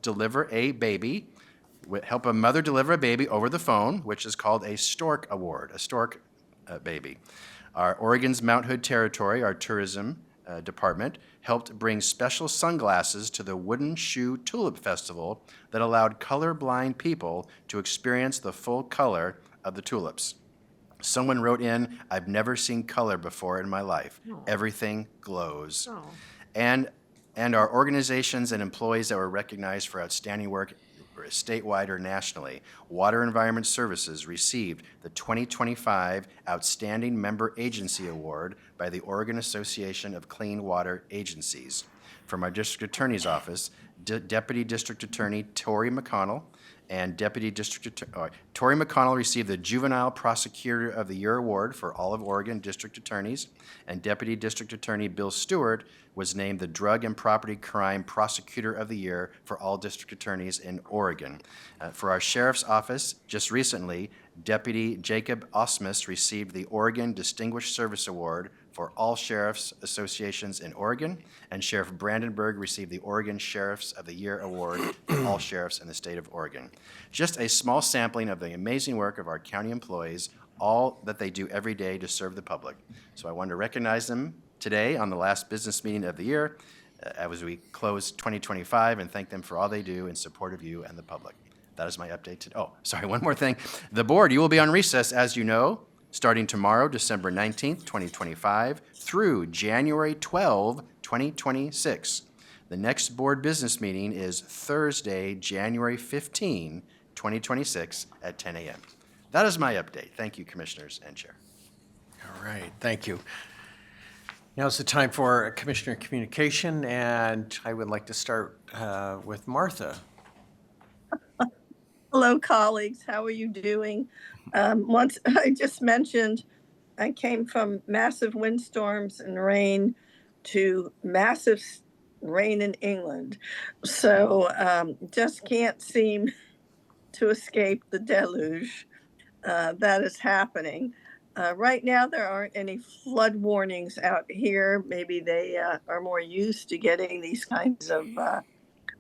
a mother deliver a baby over the phone, which is called a Stork Award, a Stork baby. Our Oregon's Mount Hood Territory, our tourism department, helped bring special sunglasses to the Wooden Shoe Tulip Festival that allowed colorblind people to experience the full color of the tulips. Someone wrote in, I've never seen color before in my life. Everything glows. And our organizations and employees that were recognized for outstanding work statewide or nationally. Water Environment Services received the 2025 Outstanding Member Agency Award by the Oregon Association of Clean Water Agencies. From our District Attorney's Office, Deputy District Attorney Tori McConnell and Tori McConnell received the Juvenile Prosecutor of the Year Award for all of Oregon District Attorneys, and Deputy District Attorney Bill Stewart was named the Drug and Property Crime Prosecutor of the Year for all District Attorneys in Oregon. For our Sheriff's Office, just recently, Deputy Jacob Osmus received the Oregon Distinguished Service Award for all Sheriff's Associations in Oregon, and Sheriff Brandenburg received the Oregon Sheriffs of the Year Award for all sheriffs in the state of Oregon. Just a small sampling of the amazing work of our county employees, all that they do every day to serve the public. So I want to recognize them today on the last business meeting of the year as we close 2025 and thank them for all they do in support of you and the public. That is my update today. Oh, sorry, one more thing. The board, you will be on recess, as you know, starting tomorrow, December 19th, 2025, through January 12, 2026. The next board business meeting is Thursday, January 15, 2026, at 10 a.m. That is my update. Thank you, Commissioners and Chair. All right, thank you. Now is the time for Commissioner communication, and I would like to start with Martha. Hello, colleagues. How are you doing? Once I just mentioned, I came from massive windstorms and rain to massive rain in England. So just can't seem to escape the deluge that is happening. Right now, there aren't any flood warnings out here. Maybe they are more used to getting these kinds of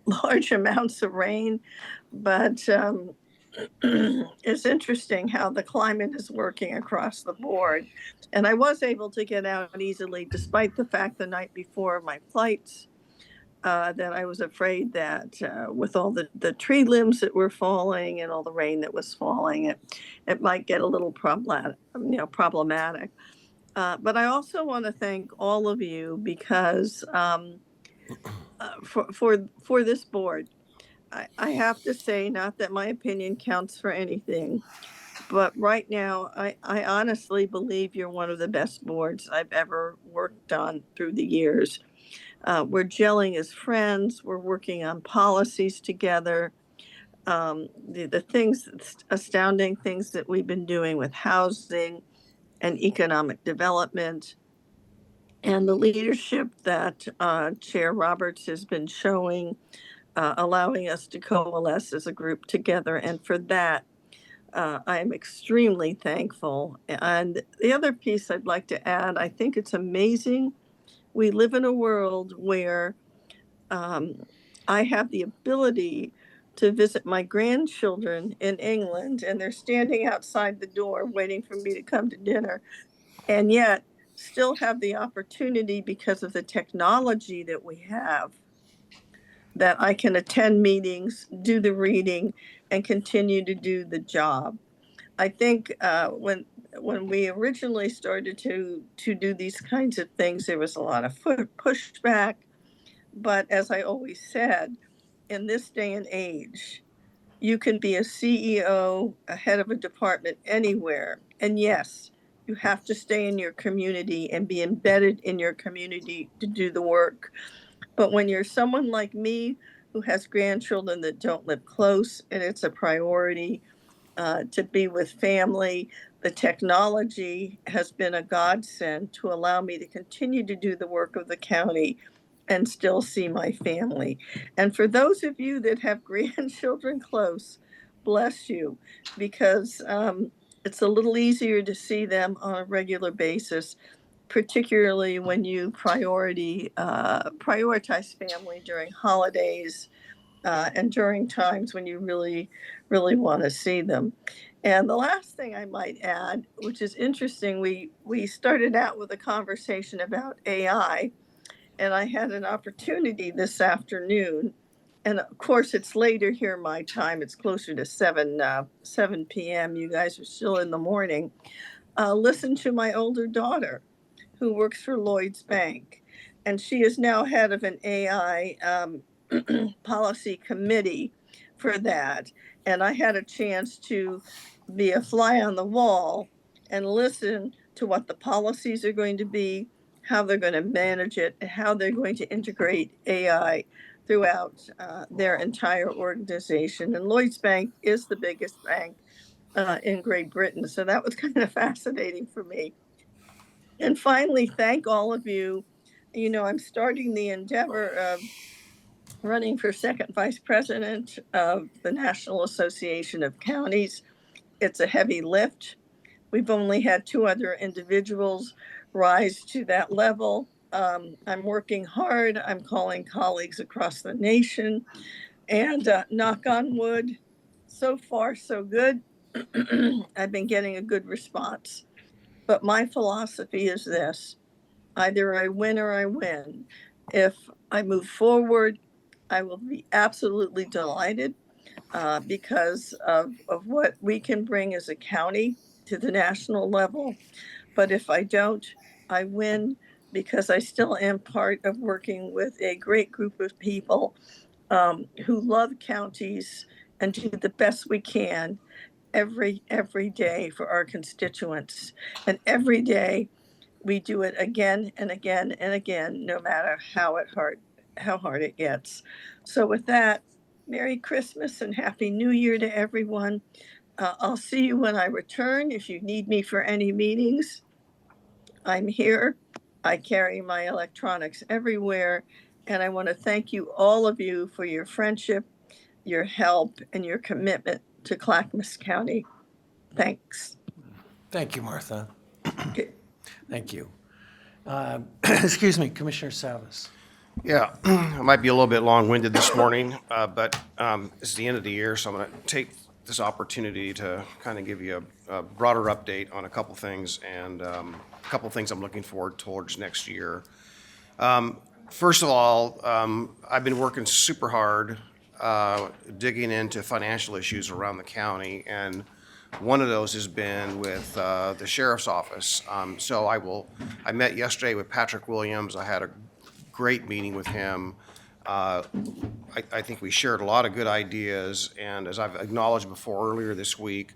large amounts of rain. But it's interesting how the climate is working across the board. And I was able to get out easily, despite the fact the night before my flights that I was afraid that with all the tree limbs that were falling and all the rain that was falling, it might get a little problematic. But I also want to thank all of you because for this board, I have to say, not that my opinion counts for anything, but right now, I honestly believe you're one of the best boards I've ever worked on through the years. We're gelling as friends. We're working on policies together. The things, astounding things that we've been doing with housing and economic development, and the leadership that Chair Roberts has been showing, allowing us to coalesce as a group together. And for that, I am extremely thankful. And the other piece I'd like to add, I think it's amazing. We live in a world where I have the ability to visit my grandchildren in England, and they're standing outside the door waiting for me to come to dinner, and yet still have the opportunity, because of the technology that we have, that I can attend meetings, do the reading, and continue to do the job. I think when we originally started to do these kinds of things, there was a lot of pushback. But as I always said, in this day and age, you can be a CEO, a head of a department anywhere. And yes, you have to stay in your community and be embedded in your community to do the work. But when you're someone like me who has grandchildren that don't live close, and it's a priority to be with family, The technology has been a godsend to allow me to continue to do the work of the county and still see my family. And for those of you that have grandchildren close, bless you, because it's a little easier to see them on a regular basis, particularly when you prioritize family during holidays and during times when you really, really want to see them. And the last thing I might add, which is interesting, we started out with a conversation about AI, and I had an opportunity this afternoon. And of course, it's later here my time. It's closer to 7 p.m. You guys are still in the morning. Listen to my older daughter, who works for Lloyd's Bank, and she is now head of an AI policy committee for that. And I had a chance to be a fly on the wall and listen to what the policies are going to be, how they're going to manage it, and how they're going to integrate AI throughout their entire organization. And Lloyd's Bank is the biggest bank in Great Britain. So that was kind of fascinating for me. And finally, thank all of you. You know, I'm starting the endeavor of running for second vice president of the National Association of Counties. It's a heavy lift. We've only had 2 other individuals rise to that level. I'm working hard. I'm calling colleagues across the nation, and knock on wood, so far so good. I've been getting a good response. But my philosophy is this: either I win or I win. If I move forward, I will be absolutely delighted because of what we can bring as a county to the national level. But if I don't, I win because I still am part of working with a great group of people who love counties and do the best we can every day for our constituents. And every day we do it again and again and again, no matter how hard it gets. So with that, Merry Christmas and Happy New Year to everyone. I'll see you when I return. If you need me for any meetings, I'm here. I carry my electronics everywhere. And I want to thank you, all of you, for your friendship, your help, and your commitment to Clackamas County. Thanks. Thank you, Martha. Thank you. Excuse me, Commissioner Savas. Yeah, I might be a little bit long-winded this morning, but it's the end of the year, so I'm going to take this opportunity to kind of give you a broader update on a couple things and a couple things I'm looking forward towards next year. First of all, I've been working super hard digging into financial issues around the county, and one of those has been with the sheriff's office. So I met yesterday with Patrick Williams. I had a great meeting with him. I think we shared a lot of good ideas, and as I've acknowledged before earlier this week,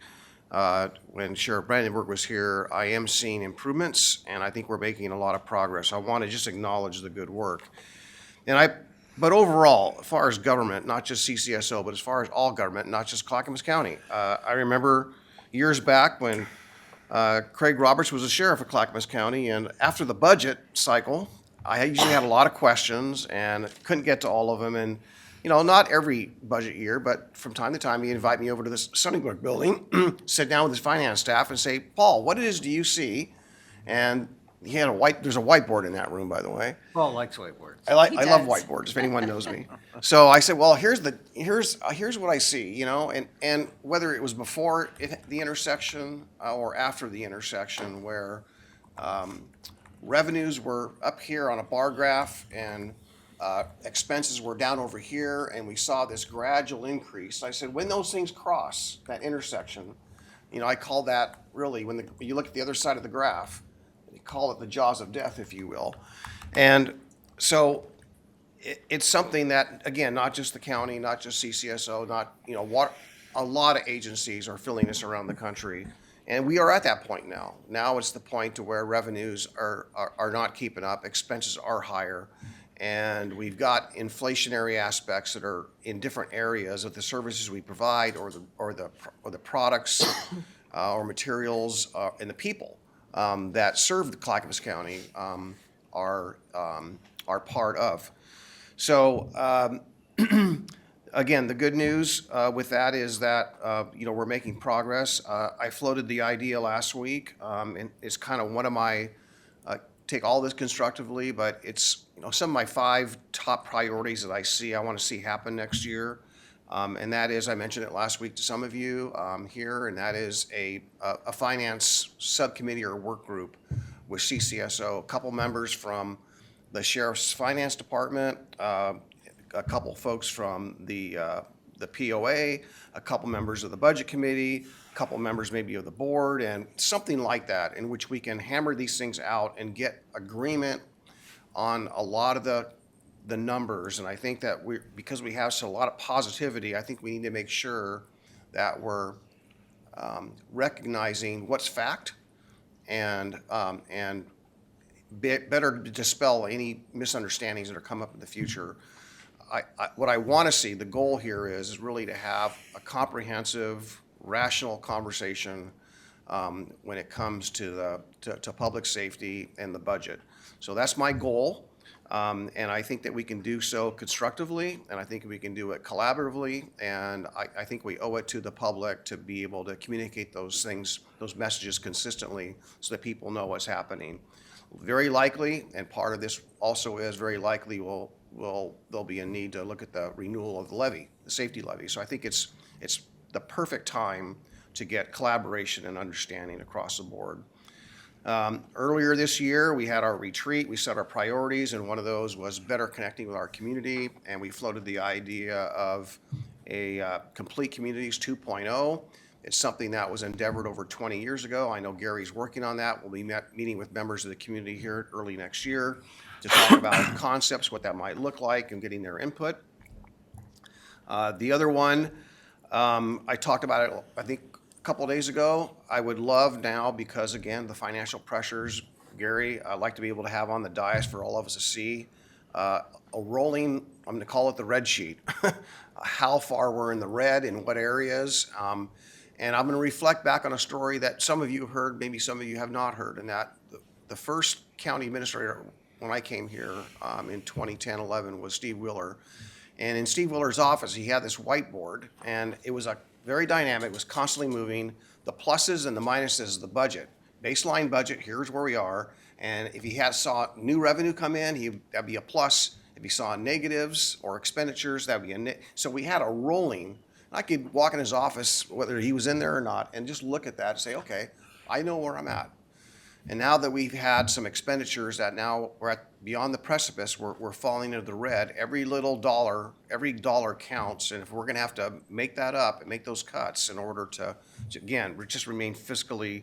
when Sheriff Brandenburg was here, I am seeing improvements, and I think we're making a lot of progress. I want to just acknowledge the good work. But overall, as far as government, not just CCSO, but as far as all government, not just Clackamas County, I remember years back when Craig Roberts was the sheriff of Clackamas County, and after the budget cycle, I usually had a lot of questions and couldn't get to all of them. And, you know, not every budget year, but from time to time, he'd invite me over to this Sunnybrook building, sit down with his finance staff and say, Paul, what it is do you see? And he had there's a whiteboard in that room, by the way. Paul likes whiteboards. I love whiteboards, if anyone knows me. So I said, well, here's what I see, you know, and whether it was before the intersection or after the intersection, where revenues were up here on a bar graph and expenses were down over here, and we saw this gradual increase. I said, when those things cross that intersection, you know, I call that really, when you look at the other side of the graph, you call it the jaws of death, if you will. And so it's something that, again, not just the county, not just CCSO, not, you know, a lot of agencies are feeling this around the country. And we are at that point now. Now it's the point to where revenues are not keeping up, expenses are higher, and we've got inflationary aspects that are in different areas of the services we provide or the products or materials and the people that serve the Clackamas County are part of. So again, the good news with that is that we're making progress. I floated the idea last week, and it's kind of one of my take all this constructively, but it's some of my 5 top priorities that I want to see happen next year. And that is, I mentioned it last week to some of you here, and that is a finance subcommittee or work group with CCSO, a couple members from the Sheriff's Finance Department, a couple folks from the POA, a couple members of the Budget Committee, a couple members maybe of the board, and something like that, in which we can hammer these things out and get agreement on a lot of the numbers. And I think that because we have a lot of positivity, I think we need to make sure that we're recognizing what's fact and better dispel any misunderstandings that are come up in the future. What I want to see, the goal here is really to have a comprehensive, rational conversation when it comes to public safety and the budget. So that's my goal, and I think that we can do so constructively, and I think we can do it collaboratively, and I think we owe it to the public to be able to communicate those things, those messages consistently, so that people know what's happening. Very likely, and part of this also is very likely, there'll be a need to look at the renewal of the levy, the safety levy. So I think it's the perfect time to get collaboration and understanding across the board. Earlier this year, we had our retreat. We set our priorities, and one of those was better connecting with our community, and we floated the idea of a Complete Communities 2.0. It's something that was endeavored over 20 years ago. I know Gary's working on that. We'll be meeting with members of the community here early next year to talk about concepts, what that might look like, and getting their input. The other one, I talked about it, I think, a couple of days ago. I would love now, because again, the financial pressures, Gary, I'd like to be able to have on the dais for all of us to see a rolling, I'm going to call it the red sheet, how far we're in the red, in what areas. And I'm going to reflect back on a story that some of you heard, maybe some of you have not heard, and that the first county administrator when I came here in 2010-11 was Steve Wheeler. And in Steve Wheeler's office, he had this whiteboard, and it was very dynamic, it was constantly moving, the pluses and the minuses of the budget. Baseline budget, here's where we are, and if he saw new revenue come in, that'd be a plus. If he saw negatives or expenditures, that'd be a so we had a rolling. I could walk in his office, whether he was in there or not, and just look at that and say, okay, I know where I'm at. And now that we've had some expenditures that now we're beyond the precipice, we're falling into the red. Every dollar counts, and if we're going to have to make that up and make those cuts in order to again, just remain fiscally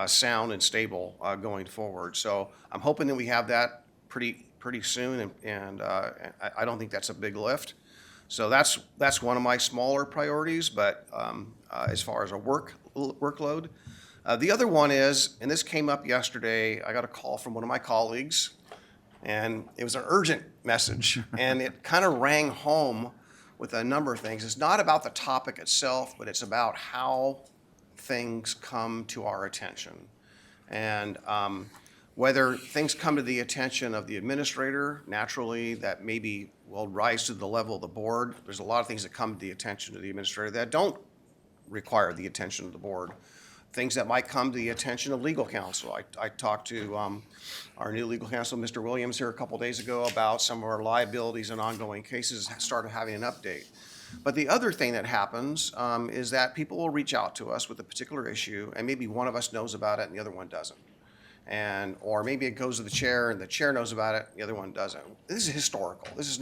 sound and stable going forward. So I'm hoping that we have that pretty soon, and I don't think that's a big lift. So that's one of my smaller priorities, but as far as a workload. The other one is, and this came up yesterday, I got a call from one of my colleagues, and it was an urgent message, and it kind of rang home with a number of things. It's not about the topic itself, but it's about how things come to our attention. And whether things come to the attention of the administrator, naturally, that maybe will rise to the level of the board. There's a lot of things that come to the attention of the administrator that don't require the attention of the board. Things that might come to the attention of legal counsel. I talked to our new legal counsel, Mr. Williams, here a couple days ago about some of our liabilities and ongoing cases, started having an update. But the other thing that happens is that people will reach out to us with a particular issue, and maybe one of us knows about it and the other one doesn't. Or maybe it goes to the chair and the chair knows about it, the other one doesn't. This is historical. This is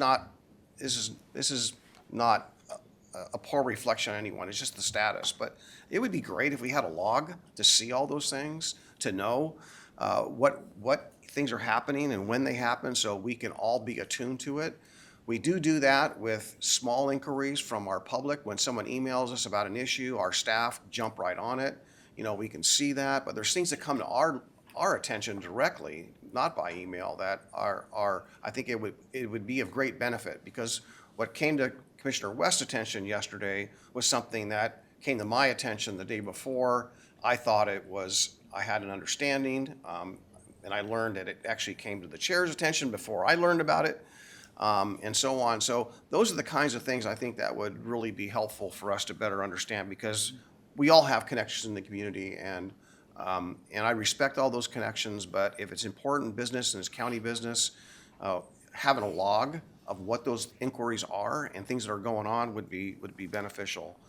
not a poor reflection on anyone. It's just the status. But it would be great if we had a log to see all those things, to know what things are happening and when they happen, so we can all be attuned to it. We do that with small inquiries from our public. When someone emails us about an issue, our staff jump right on it. We can see that. But there's things that come to our attention directly, not by email, that are I think it would be of great benefit, because what came to Commissioner West's attention yesterday was something that came to my attention the day before. I thought I had an understanding, and I learned that it actually came to the chair's attention before I learned about it, and so on. So those are the kinds of things I think that would really be helpful for us to better understand, because we all have connections in the community, and I respect all those connections, but if it's important business and it's county business, having a log of what those inquiries are and things that are going on would be beneficial.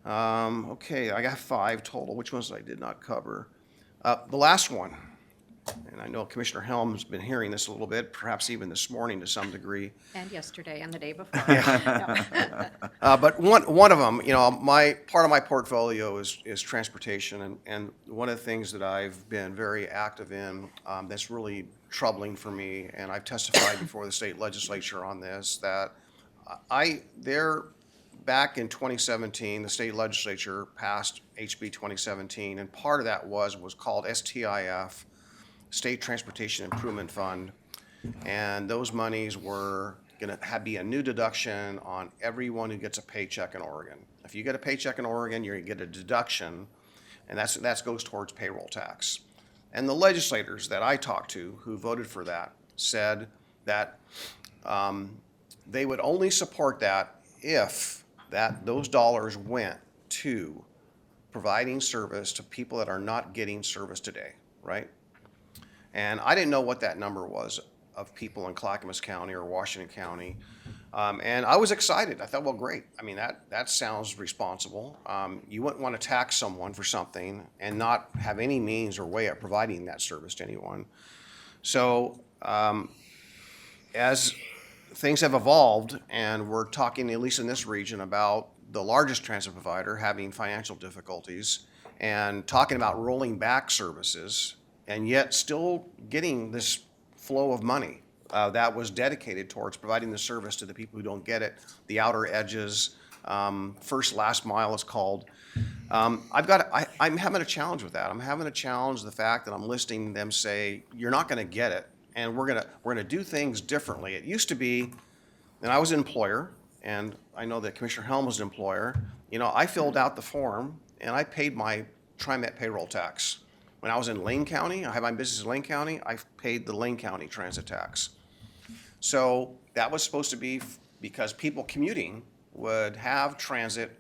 Okay, I got 5 total. Which ones I did not cover? The last one, and I know Commissioner Helm's been hearing this a little bit, perhaps even this morning to some degree. And yesterday and the day before. But one of them, part of my portfolio is transportation, and one of the things that I've been very active in, that's really troubling for me, and I've testified before the state legislature on this, that back in 2017, the state legislature passed HB 2017, and part of that was called STIF, State Transportation Improvement Fund, and those monies were going to be a new deduction on everyone who gets a paycheck in Oregon. If you get a paycheck in Oregon, you're going to get a deduction, and that goes towards payroll tax. And the legislators that I talked to who voted for that said that they would only support that if those dollars went to providing service to people that are not getting service today, right? And I didn't know what that number was of people in Clackamas County or Washington County. And I was excited. I thought, well, great. I mean, that sounds responsible. You wouldn't want to tax someone for something and not have any means or way of providing that service to anyone. So as things have evolved, and we're talking, at least in this region, about the largest transit provider having financial difficulties and talking about rolling back services, and yet still getting this flow of money that was dedicated towards providing the service to the people who don't get it, the outer edges, first last mile is called. I'm having a challenge with that. I'm having a challenge with the fact that I'm listening them say, you're not going to get it, and we're gonna do things differently. It used to be, and I was an employer, and I know that Commissioner Helm was an employer. I filled out the form and I paid my TriMet payroll tax. When I was in Lane County, I have my business in Lane County, I paid the Lane County transit tax. So that was supposed to be because people commuting would have transit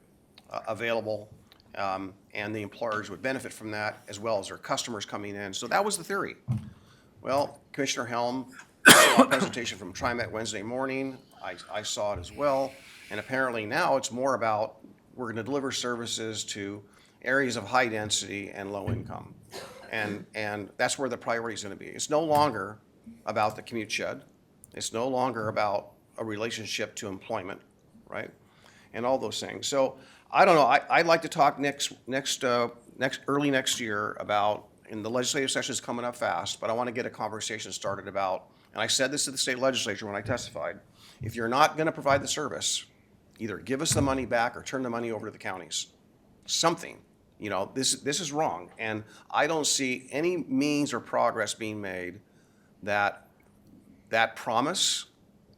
available, and the employers would benefit from that, as well as their customers coming in. So that was the theory. Well, Commissioner Helm saw a presentation from TriMet Wednesday morning. I saw it as well. And apparently now it's more about we're going to deliver services to areas of high density and low income. And that's where the priority is going to be. It's no longer about the commute shed. It's no longer about a relationship to employment, right? And all those things. So I don't know. I'd like to talk early next year about, and the legislative session is coming up fast, but I want to get a conversation started about, and I said this to the state legislature when I testified, if you're not going to provide the service, either give us the money back or turn the money over to the counties. Something. This is wrong, and I don't see any means or progress being made that promise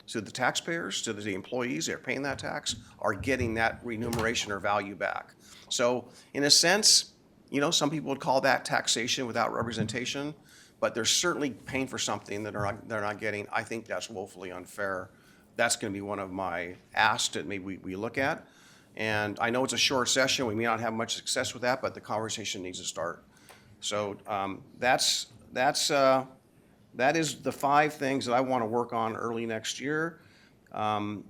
to the taxpayers, to the employees that are paying that tax, are getting that remuneration or value back. So in a sense, some people would call that taxation without representation, but they're certainly paying for something that they're not getting. I think that's woefully unfair. That's going to be one of my asks that maybe we look at. And I know it's a short session. We may not have much success with that, but the conversation needs to start. So that is the 5 things that I want to work on early next year. Of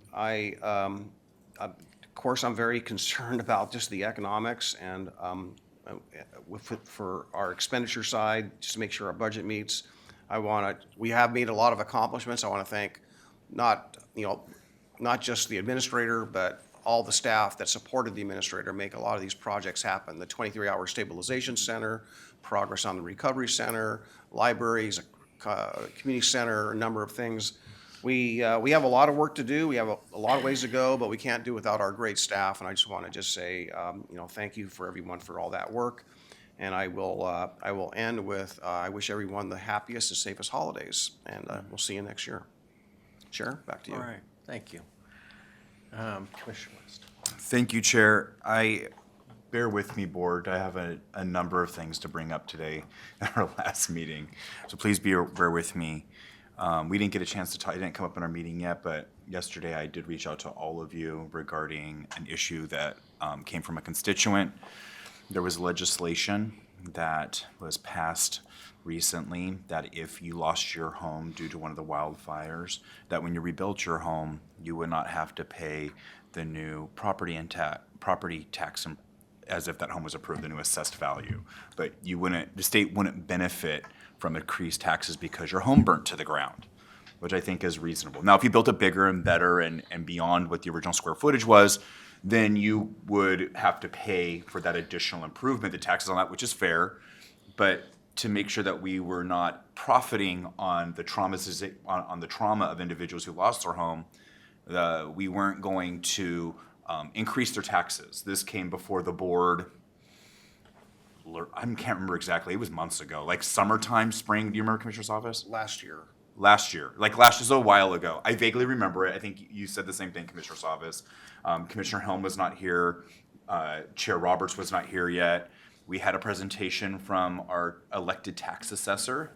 course, I'm very concerned about just the economics and for our expenditure side, just to make sure our budget meets. We have made a lot of accomplishments. I want to thank not just the administrator, but all the staff that supported the administrator make a lot of these projects happen. The 23-hour stabilization center, progress on the recovery center, libraries, community center, a number of things. We have a lot of work to do. We have a lot of ways to go, but we can't do without our great staff. And I just want to say, thank you for everyone for all that work. And I will end with I wish everyone the happiest and safest holidays. And we'll see you next year. Chair, back to you. All right, thank you. Commissioner West. Thank you, Chair. bear with me, board. I have a number of things to bring up today at our last meeting. So please bear with me. We didn't get a chance to talk, it didn't come up in our meeting yet, but yesterday I did reach out to all of you regarding an issue that came from a constituent. There was legislation that was passed recently that if you lost your home due to one of the wildfires, that when you rebuilt your home, you would not have to pay the new property tax as if that home was approved, the new assessed value. But the state wouldn't benefit from increased taxes because your home burnt to the ground, which I think is reasonable. Now, if you built it bigger and better and beyond what the original square footage was, then you would have to pay for that additional improvement, the taxes on that, which is fair. But to make sure that we were not profiting on the trauma of individuals who lost their home, we weren't going to increase their taxes. This came before the board. I can't remember exactly. It was months ago, like summertime, spring. Do you remember, Commissioner's office? Last year. Last year, is a while ago. I vaguely remember it. I think you said the same thing, Commissioner's office. Commissioner Helm was not here. Chair Roberts was not here yet. We had a presentation from our elected tax assessor,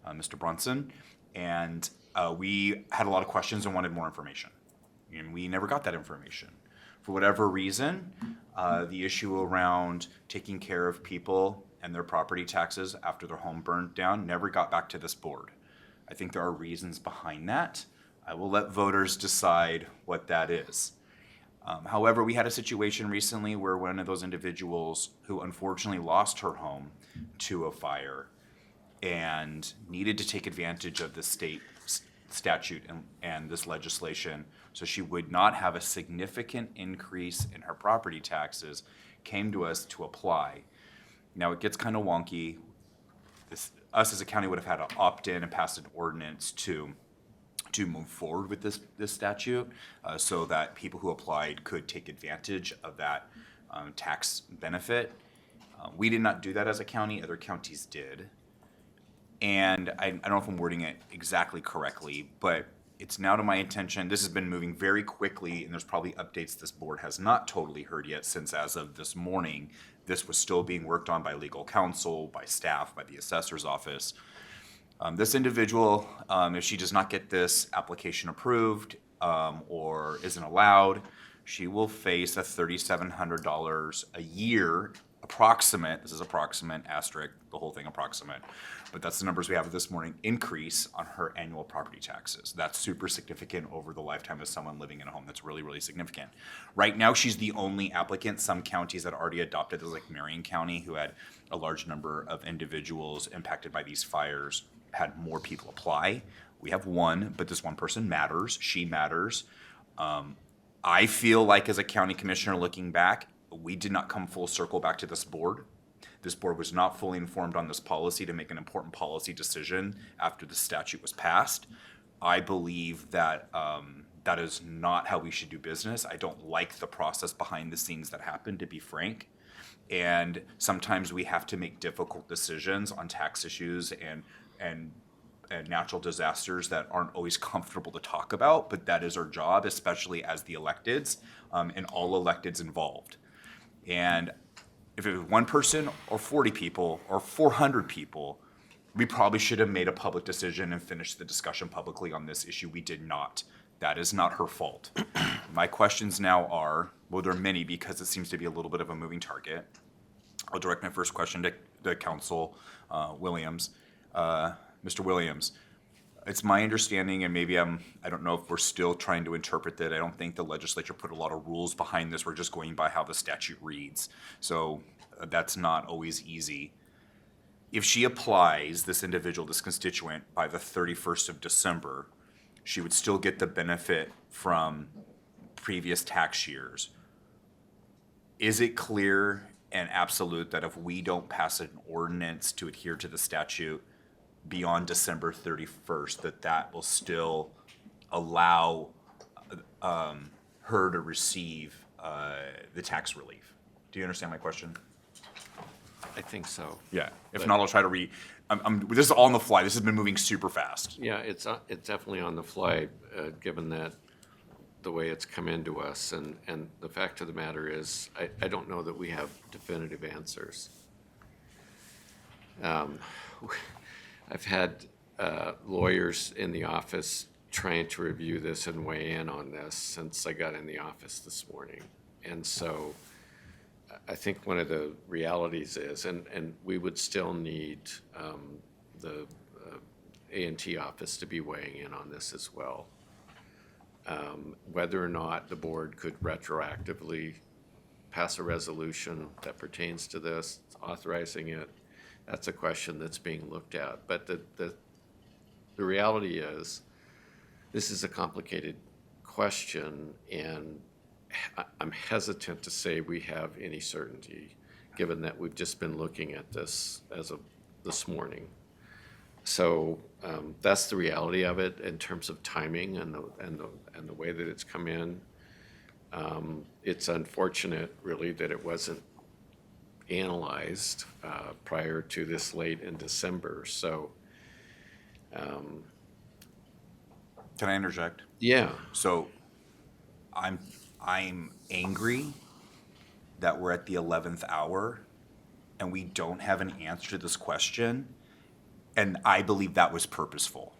Mr. Brunson, and we had a lot of questions and wanted more information. And we never got that information. For whatever reason, the issue around taking care of people and their property taxes after their home burned down never got back to this board. I think there are reasons behind that. I will let voters decide what that is. However, we had a situation recently where one of those individuals who unfortunately lost her home to a fire and needed to take advantage of the state statute and this legislation so she would not have a significant increase in her property taxes, came to us to apply. Now, it gets kind of wonky. Us as a county would have had to opt in and pass an ordinance to move forward with this statute so that people who applied could take advantage of that tax benefit. We did not do that as a county. Other counties did. And I don't know if I'm wording it exactly correctly, but it's now to my intention. This has been moving very quickly, and there's probably updates this board has not totally heard yet, since as of this morning, this was still being worked on by legal counsel, by staff, by the assessor's office. This individual, if she does not get this application approved or isn't allowed, she will face a $3,700 a year approximate, this is approximate, asterisk, the whole thing approximate, but that's the numbers we have this morning, increase on her annual property taxes. That's super significant over the lifetime of someone living in a home. That's really, really significant. Right now, she's the only applicant. Some counties that already adopted this, like Marion County, who had a large number of individuals impacted by these fires, had more people apply. We have one, but this one person matters. She matters. I feel like as a county commissioner looking back, we did not come full circle back to this board. This board was not fully informed on this policy to make an important policy decision after the statute was passed. I believe that that is not how we should do business. I don't like the process behind the scenes that happened, to be frank. And sometimes we have to make difficult decisions on tax issues and natural disasters that aren't always comfortable to talk about, but that is our job, especially as the electeds and all electeds involved. And if it was one person or 40 people or 400 people, we probably should have made a public decision and finished the discussion publicly on this issue. We did not. That is not her fault. My questions now are, well, there are many because it seems to be a little bit of a moving target. I'll direct my first question to Council Williams. Mr. Williams, it's my understanding, and maybe I don't know if we're still trying to interpret that. I don't think the legislature put a lot of rules behind this. We're just going by how the statute reads. So that's not always easy. If she applies, this individual, this constituent, by the 31st of December, she would still get the benefit from previous tax years. Is it clear and absolute that if we don't pass an ordinance to adhere to the statute beyond December 31st, that will still allow her to receive the tax relief? Do you understand my question? I think so. Yeah. If not, I'll try to read. This is all on the fly. This has been moving super fast. Yeah, it's definitely on the fly, given that the way it's come into us, and the fact of the matter is, I don't know that we have definitive answers. I've had lawyers in the office trying to review this and weigh in on this since I got in the office this morning. And so I think one of the realities is, and we would still need the A&T office to be weighing in on this as well. Whether or not the board could retroactively pass a resolution that pertains to this, authorizing it, that's a question that's being looked at. But the reality is, this is a complicated question, and I'm hesitant to say we have any certainty, given that we've just been looking at this as of this morning. So that's the reality of it in terms of timing and the way that it's come in. It's unfortunate, really, that it wasn't analyzed prior to this late in December. So, Can I interject? yeah. So I'm angry that we're at the 11th hour and we don't have an answer to this question. And I believe that was purposeful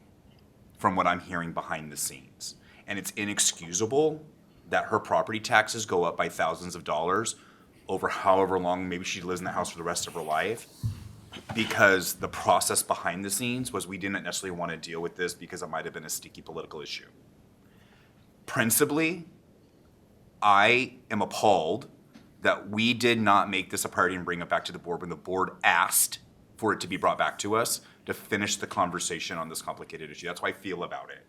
from what I'm hearing behind the scenes. And it's inexcusable that her property taxes go up by thousands of dollars over however long, maybe she lives in the house for the rest of her life, because the process behind the scenes was we didn't necessarily want to deal with this because it might have been a sticky political issue. Principally, I am appalled that we did not make this a priority and bring it back to the board when the board asked for it to be brought back to us to finish the conversation on this complicated issue. That's how I feel about it.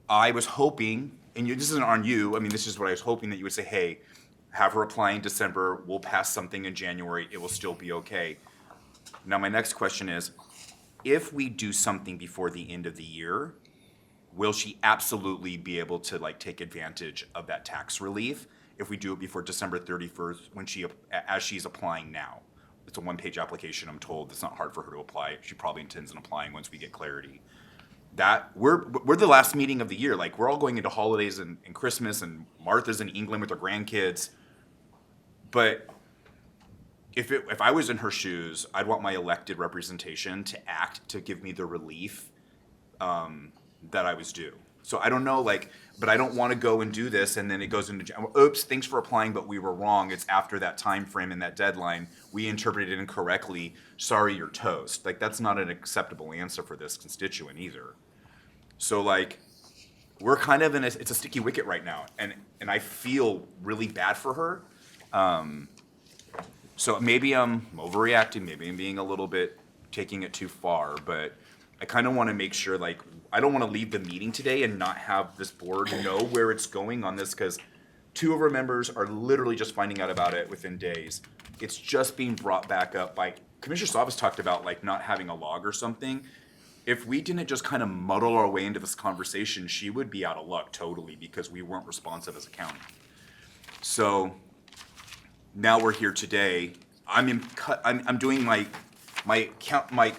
I was hoping, and this isn't on you, I mean, this is what I was hoping, that you would say, hey, have her apply in December, we'll pass something in January, it will still be okay. Now, my next question is, if we do something before the end of the year, will she absolutely be able to take advantage of that tax relief if we do it before December 31st as she's applying now? It's a one-page application, I'm told. It's not hard for her to apply. She probably intends on applying once we get clarity. That we're the last meeting of the year. We're all going into holidays and Christmas, and Martha's in England with her grandkids. But if I was in her shoes, I'd want my elected representation to act to give me the relief that I was due. So I don't know, but I don't want to go and do this and then it goes into, oops, thanks for applying, but we were wrong. It's after that time frame and that deadline. We interpreted it incorrectly. Sorry, you're toast. That's not an acceptable answer for this constituent either. So we're kind of it's a sticky wicket right now, and I feel really bad for her. So maybe I'm overreacting, maybe I'm being a little bit taking it too far, but I kind of want to make sure, I don't want to leave the meeting today and not have this board know where it's going on this, because 2 of our members are literally just finding out about it within days. It's just being brought back up by, Commissioner Savas talked about not having a log or something. If we didn't just kind of muddle our way into this conversation, she would be out of luck totally because we weren't responsive as a county. So now we're here today. I'm doing my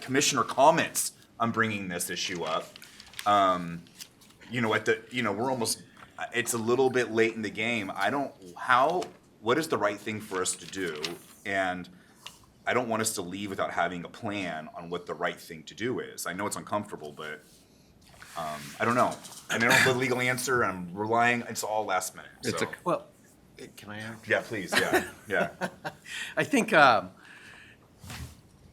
commissioner comments. I'm bringing this issue up. We're almost, it's a little bit late in the game. What is the right thing for us to do? And I don't want us to leave without having a plan on what the right thing to do is. I know it's uncomfortable, but I don't know. And I don't have the legal answer. I'm relying, it's all last minute. So. Well, can I add? Yeah, please, yeah. I think,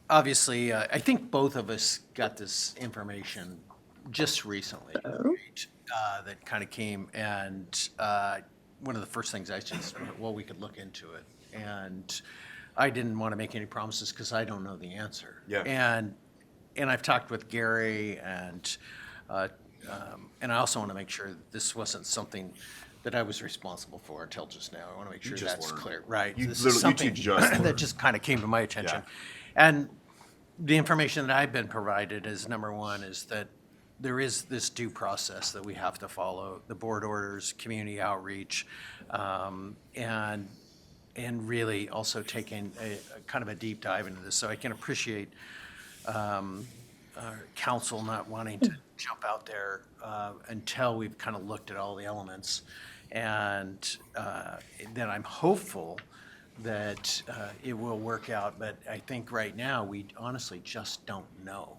obviously, I think both of us got this information just recently, right? That kind of came, and one of the first things I said, well, we could look into it. And I didn't want to make any promises because I don't know the answer. Yeah. And I've talked with Gary, and I also want to make sure that this wasn't something that I was responsible for until just now. I want to make sure that's clear. Right. This is something that just kind of came to my attention. Yeah. And the information that I've been provided is, number one, is that there is this due process that we have to follow, the board orders, community outreach, and really also taking a kind of a deep dive into this. So I can appreciate our council not wanting jump out there until we've kind of looked at all the elements. And then I'm hopeful that it will work out, but I think right now, we honestly just don't know.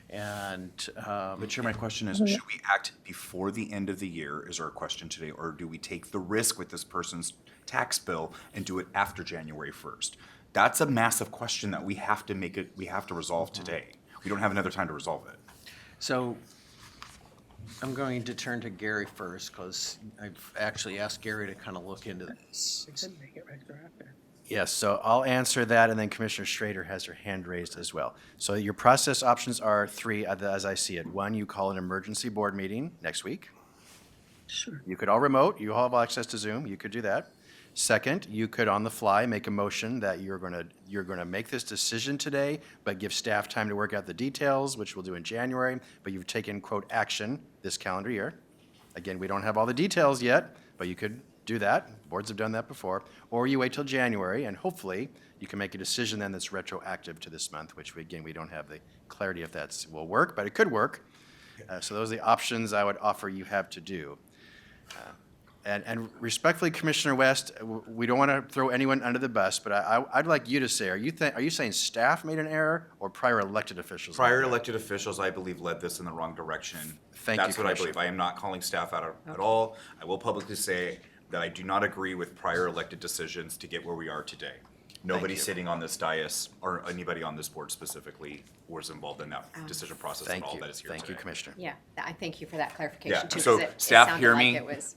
And But Chair, my question is, should we act before the end of the year, is our question today, or do we take the risk with this person's tax bill and do it after January 1st? That's a massive question that we have to resolve today. We don't have another time to resolve it. so I'm going to turn to Gary first, because I've actually asked Gary to kind of look into this. Couldn't make it retroactive. Yes, so I'll answer that, and then Commissioner Schrader has her hand raised as well. So your process options are three, as I see it. One, you call an emergency board meeting next week. Sure. You could all remote, you all have access to Zoom, you could do that. Second, you could on the fly make a motion that you're gonna make this decision today, but give staff time to work out the details, which we'll do in January, but you've taken, quote, action this calendar year. Again, we don't have all the details yet, but you could do that. Boards have done that before. Or you wait till January, and hopefully you can make a decision then that's retroactive to this month, which we don't have the clarity if that will work, but it could work. So those are the options I would offer you have to do. And respectfully, Commissioner West, we don't want to throw anyone under the bus, but I'd like you to say, are you saying staff made an error or prior elected officials? Prior elected officials, I believe, led this in the wrong direction. Thank you, That's what I Commissioner. believe. I am not calling staff out at all. I will publicly say that I do not agree with prior elected decisions to get where we are today. Nobody you. sitting on this dais, or anybody on this board specifically, was involved in that decision process at Thank all you. that is here today. Thank you, Commissioner. Yeah, I thank you for that Yeah, clarification too. so 'Cause it staff, sounded hear like me. it was-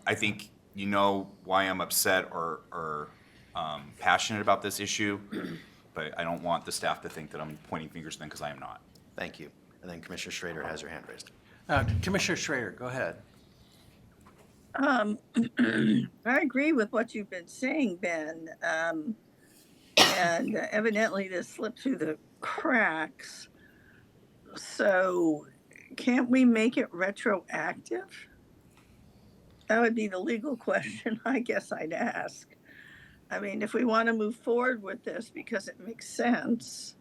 I think you know why I'm upset or passionate about this issue, but I don't want the staff to think that I'm pointing fingers at them, because I am not. Thank you. And then Commissioner Schrader has her hand raised. Commissioner Schrader, go ahead. I agree with what you've been saying, Ben. And evidently this slipped through the cracks. So can't we make it retroactive? That would be the legal question I guess I'd ask. I mean, if we want to move forward with this because it makes sense,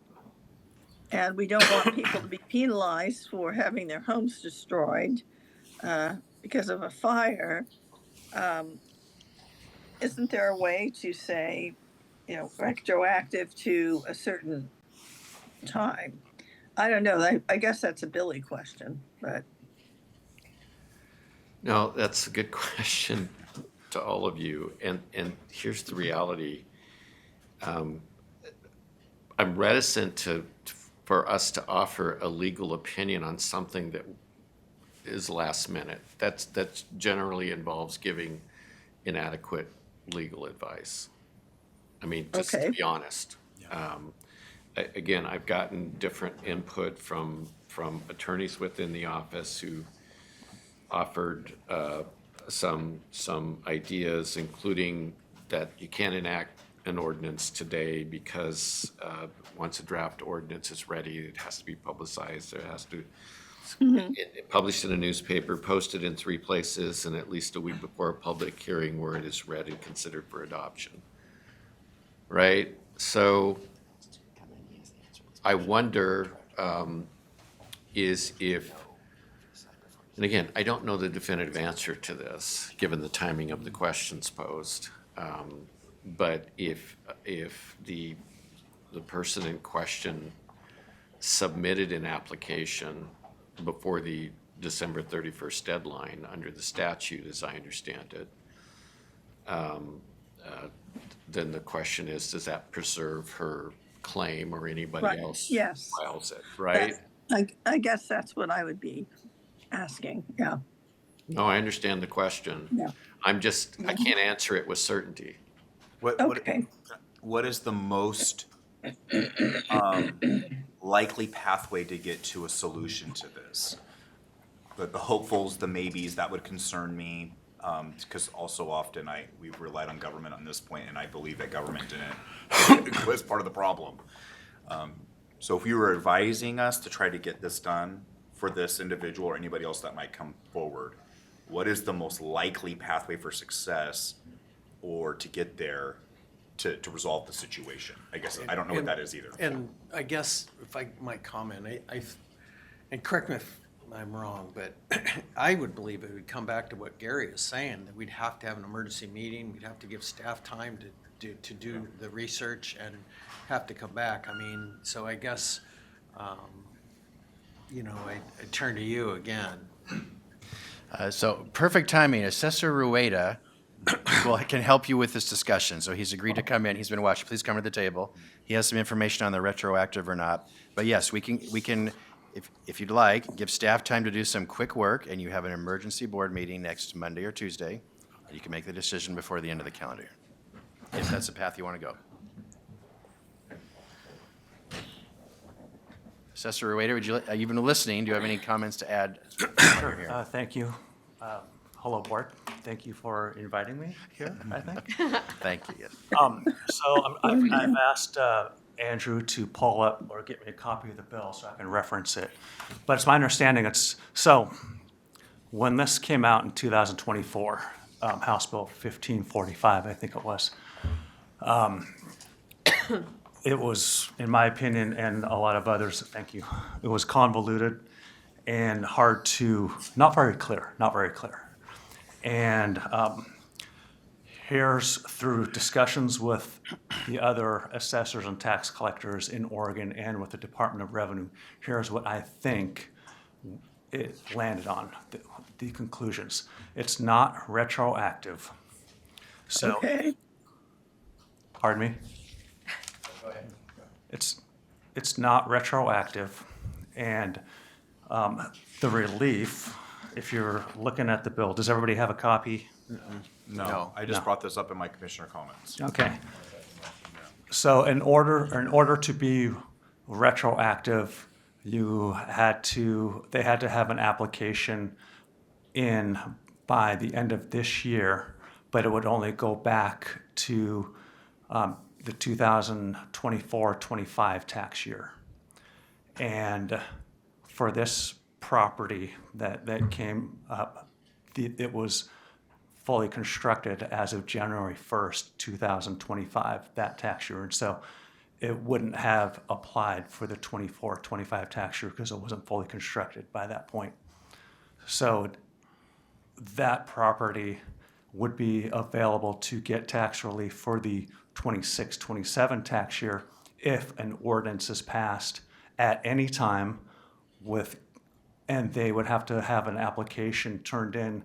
and we don't want people to be penalized for having their homes destroyed because of a fire, isn't there a way to say, retroactive to a certain time? I don't know. I guess that's a Billy question, but No, that's a good question to all of you. And here's the reality. I'm reticent for us to offer a legal opinion on something that is last minute. That generally involves giving inadequate legal advice. I mean, just to be honest. Again, I've gotten different input from attorneys within the office who offered some ideas, including that you can't enact an ordinance today because once a draft ordinance is ready, it has to be publicized. It has to published in a newspaper, posted in 3 places, and at least a week before a public hearing where it is read and considered for adoption. Right? So I wonder and again, I don't know the definitive answer to this, given the timing of the questions posed. But if the person in question submitted an application before the December 31st deadline under the statute, as I understand it, then the question is, does that preserve her claim or anybody Right, else yes. files it, right? I guess that's what I would be asking. Yeah. No, I understand the question. Yeah. I can't answer it with certainty. Okay. What is the most likely pathway to get to a solution to this? The hopefuls, the maybes, that would concern me, because also often we've relied on government on this point, and I believe that government was part of the problem. So if you were advising us to try to get this done for this individual or anybody else that might come forward, what is the most likely pathway for success or to get there to resolve the situation? I guess I don't know what that is either. And I guess if I might comment, and correct me if I'm wrong, but I would believe it would come back to what Gary is saying, that we'd have to have an emergency meeting, we'd have to give staff time to do the research and have to come back. I mean, so I guess, I turn to you again. So perfect timing. Assessor Rueda can help you with this discussion. So he's agreed to come in. He's been watching. Please come to the table. He has some information on the retroactive or not. But yes, we can, if you'd like, give staff time to do some quick work, and you have an emergency board meeting next Monday or Tuesday. You can make the decision before the end of the calendar year, if that's the path you want to go. Assessor Rueda, you've been listening. Do you have any comments to add? Sure. Thank you. Hello, board. Thank you for inviting me here, I think. Thank you. Yes. I've asked Andrew to pull up or get me a copy of the bill so I can reference it. But it's my understanding when this came out in 2024, House Bill 1545, I think it was, it was, in my opinion, and a lot of others, thank you, it was convoluted and hard to, not very clear. And here's, through discussions with the other assessors and tax collectors in Oregon and with the Department of Revenue, here's what I think it landed on, the conclusions. It's not retroactive. So, Okay. pardon me? Go ahead. It's not retroactive, and the relief, if you're looking at the bill, does everybody have a copy? No, I just brought this up in my commissioner comments. Okay. So in order to be retroactive, they had to have an application in by the end of this year, but it would only go back to the 2024-25 tax year. And for this property that came up, it was fully constructed as of January 1st, 2025, that tax year. And so it wouldn't have applied for the 24-25 tax year because it wasn't fully constructed by that point. So that property would be available to get tax relief for the 26-27 tax year if an ordinance is passed at any time and they would have to have an application turned in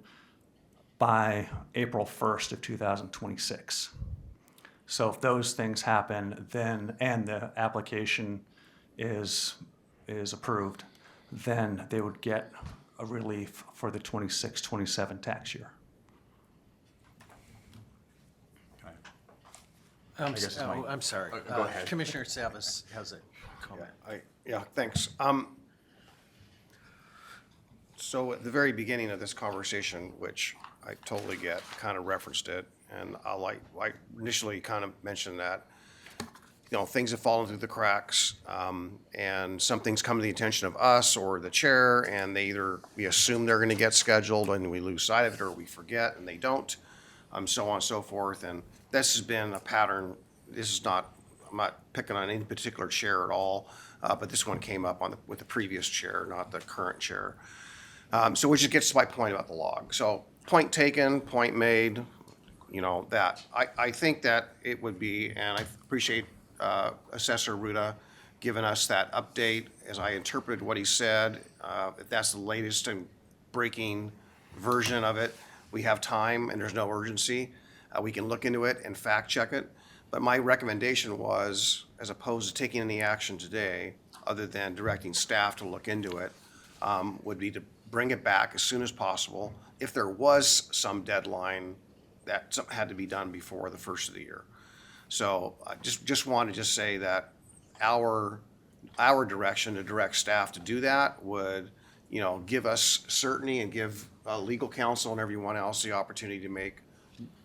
by April 1st of 2026. So if those things happen, then, and the application is approved, then they would get a relief for the 26-27 tax year. I'm sorry. Go ahead. Commissioner Savas has a comment. Yeah, thanks. So at the very beginning of this conversation, which I totally get, kind of referenced it, and I initially kind of mentioned that, things have fallen through the cracks, and some things come to the attention of us or the chair, and we assume they're going to get scheduled, and we lose sight of it, or we forget, and they don't, so on and so forth. And this has been a pattern. I'm not picking on any particular chair at all, but this one came up with the previous chair, not the current chair. So which just gets to my point about the log. So point taken, point made, that. I think that it would be, and I appreciate Assessor Ruda giving us that update as I interpreted what he said. If that's the latest and breaking version of it, we have time and there's no urgency. We can look into it and fact check it. But my recommendation was, as opposed to taking any action today, other than directing staff to look into it, would be to bring it back as soon as possible if there was some deadline that something had to be done before the first of the year. So I just wanted to say that our direction to direct staff to do that would, give us certainty and give legal counsel and everyone else the opportunity to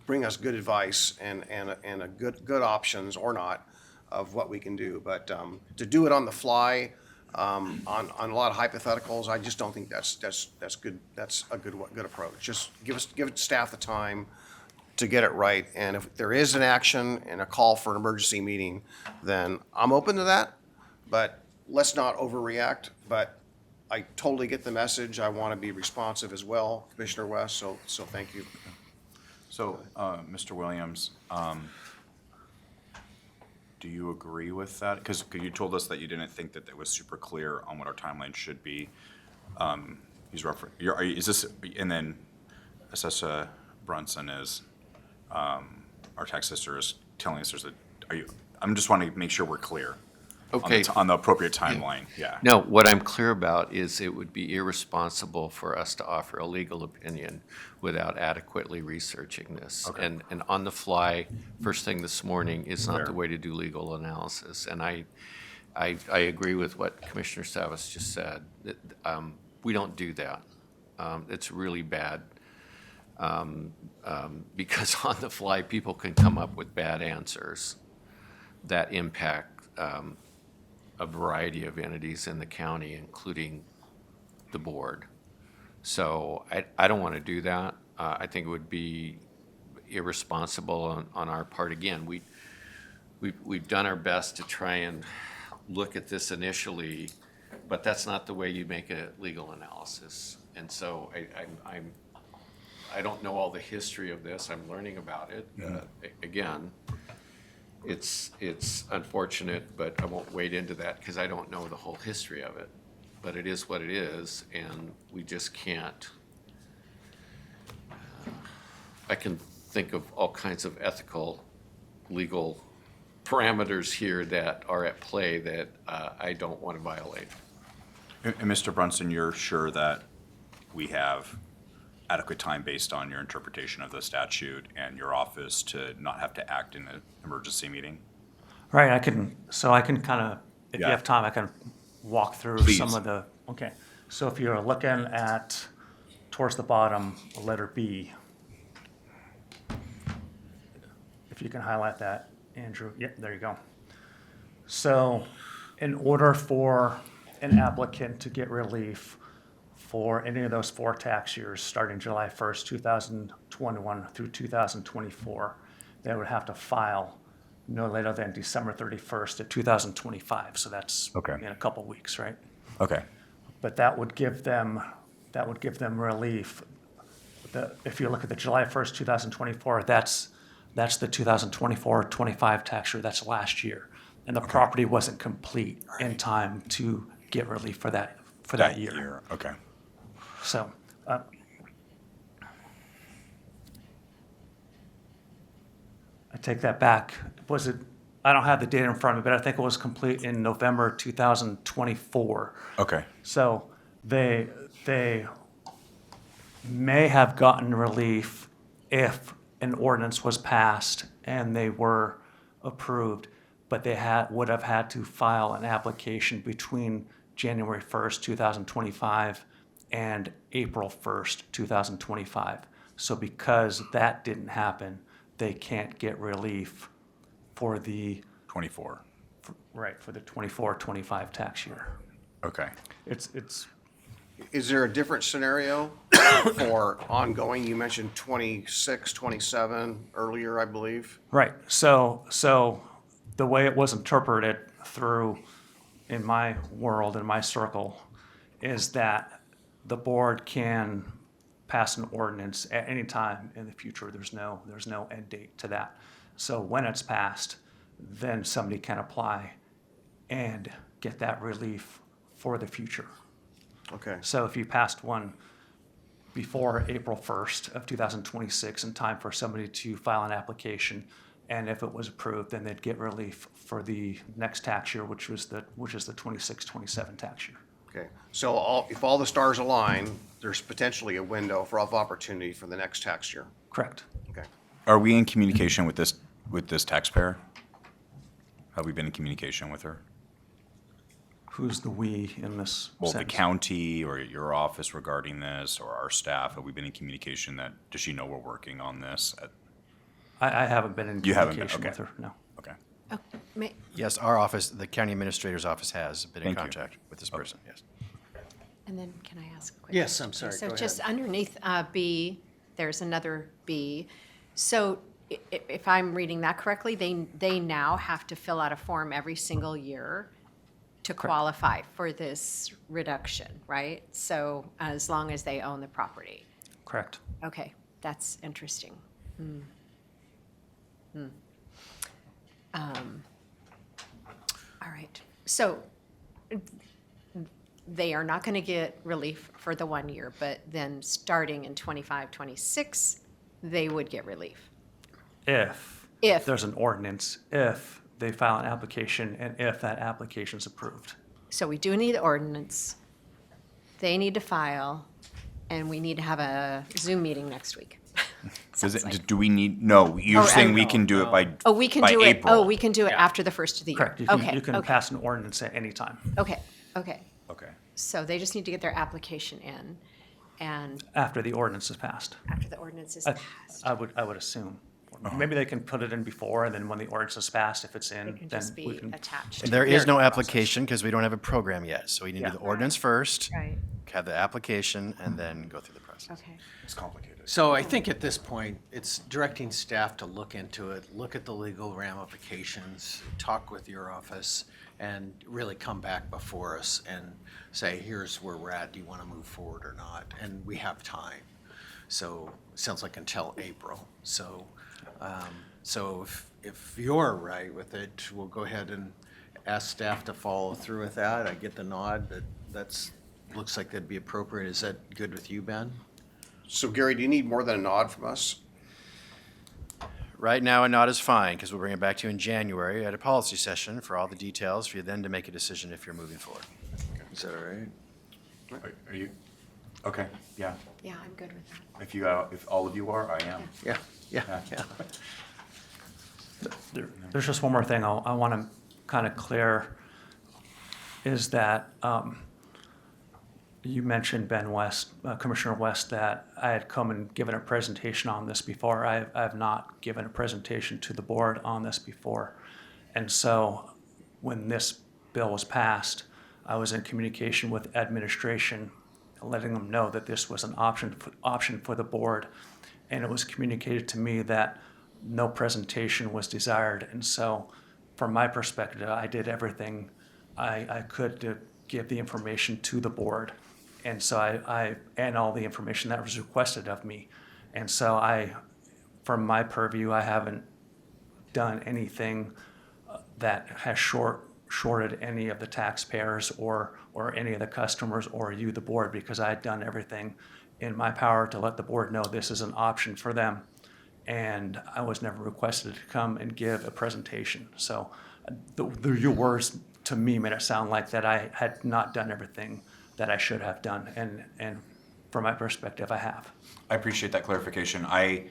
bring us good advice and a good options or not of what we can do. But to do it on the fly, on a lot of hypotheticals, I just don't think that's good. That's a good approach. Just give staff the time to get it right. And if there is an action and a call for an emergency meeting, then I'm open to that. But let's not overreact. But I totally get the message. I want to be responsive as well, Commissioner West, so thank you. So, Mr. Williams, do you agree with that? Because you told us that you didn't think that it was super clear on what our timeline should be. Is this, and then Assessa Brunson is, our tax sister is telling us I'm just wanting to make sure we're clear. Okay. On the appropriate timeline, yeah. No, what I'm clear about is it would be irresponsible for us to offer a legal opinion without adequately researching this. Okay. And on the fly, first thing this morning is not Fair. the way to do legal analysis. And I agree with what Commissioner Savas just said. We don't do that. It's really bad. Because on the fly, people can come up with bad answers that impact a variety of entities in the county, including the board. So I don't want to do that. I think it would be irresponsible on our part. Again, we've done our best to try and look at this initially, but that's not the way you make a legal analysis. And so I don't know all the history of this. I'm learning about it. Again, it's unfortunate, but I won't wade into that because I don't know the whole history of it. But it is what it is, and we just can't. I can think of all kinds of ethical, legal parameters here that are at play that I don't want to violate. And Mr. Brunson, you're sure that we have adequate time based on your interpretation of the statute and your office to not have to act in an emergency meeting? Right, I can kind of, if you Yeah. have time, I can walk through Please. some of the, okay. So if you're looking at, towards the bottom, letter B. If you can highlight that, Andrew, yep, there you go. So in order for an applicant to get relief for any of those 4 tax years, starting July 1st, 2021 through 2024, they would have to file no later than December 31st of 2025. So that's Okay. in a couple weeks, right? Okay. But that would give them relief. If you look at the July 1st, 2024, that's the 2024-25 tax year. That's last year, and the property wasn't complete in time to get relief for that year. Okay. So, I take that back. Was it, I don't have the date in front of me, but I think it was complete in November 2024. Okay. So they may have gotten relief if an ordinance was passed and they were approved, but they would have had to file an application between January 1st, 2025 and April 1st, 2025. So because that didn't happen, they can't get relief for the 24. for the 24-25 tax year. Okay. It's Is there a different scenario for ongoing? You mentioned 26, 27 earlier, I believe. right. So the way it was interpreted through in my world, in my circle, is that the board can pass an ordinance at any time in the future. There's no end date to that. So when it's passed, then somebody can apply and get that relief for the future. Okay. So if you passed one before April 1st of 2026 in time for somebody to file an application, and if it was approved, then they'd get relief for the next tax year, which is the 26-27 tax year. Okay. So if all the stars align, there's potentially a window of opportunity for the next tax year. Correct. Okay. Are we in communication with this taxpayer? Have we been in communication with her? Who's the "we" in this Well, the sentence? county or your office regarding this, or our staff, have we been in communication does she know we're working on this? I haven't been in You haven't been, communication with okay. her, no. Okay. Yes, our office, the county administrator's office has been in Thank you. contact with this person, yes. And then can I ask a question? Yes, I'm sorry, So go just ahead. underneath B, there's another B. So if I'm reading that correctly, they now have to fill out a form every single year to qualify for this reduction, right? So as long as they own the property. Correct. Okay, that's interesting. All right, so they are not going to get relief for the 1 year, but then starting in 25, 26, they would get relief. If If. there's an ordinance, if they file an application, and if that application's approved. So we do need the ordinance, they need to file, and we need to have a Zoom meeting next week. Does Sounds it, like. do we need, no, you're Or, saying we no, can do it by, Oh, we can by do it, April. oh, we can do it after the first of the year. Correct. You Okay, can okay, pass an ordinance at any time. okay, okay. Okay. So they just need to get their application in, and After the ordinance is passed. after the ordinance is I, passed, I would assume. Maybe they can put it in before, and then when the ordinance is passed, if it's in, it can then just we be can. attached. There is no Process. application because we don't have a program yet. So we need to do the ordinance first, Right, have the application, and then go through the process. okay. It's complicated. So I think at this point, it's directing staff to look into it, look at the legal ramifications, talk with your office, and really come back before us and say, here's where we're at, do you want to move forward or not? And we have time. So it sounds like until April. So, if you're right with it, we'll go ahead and ask staff to follow through with that. I get the nod that looks like that'd be appropriate. Is that good with you, Ben? So Gary, do you need more than a nod from us? Right now, a nod is fine because we'll bring it back to you in January at a policy session for all the details for you then to make a decision if you're moving forward. Is that all right? Are you, okay, yeah. Yeah, I'm good with that. If all of you are, I am. Yeah, yeah, Yeah. yeah. There's just one more thing I want to kind of clear, is that you mentioned, Ben West, Commissioner West, that I had come and given a presentation on this before. I have not given a presentation to the board on this before. And so when this bill was passed, I was in communication with administration, letting them know that this was an option for the board. And it was communicated to me that no presentation was desired. And so from my perspective, I did everything I could to give the information to the board. And so and all the information that was requested of me. And so from my purview, I haven't done anything that has shorted any of the taxpayers or any of the customers or you, the board, because I had done everything in my power to let the board know this is an option for them. And I was never requested to come and give a presentation. So your words to me made it sound like that I had not done everything that I should have done. And from my perspective, I have. I appreciate that clarification. I'm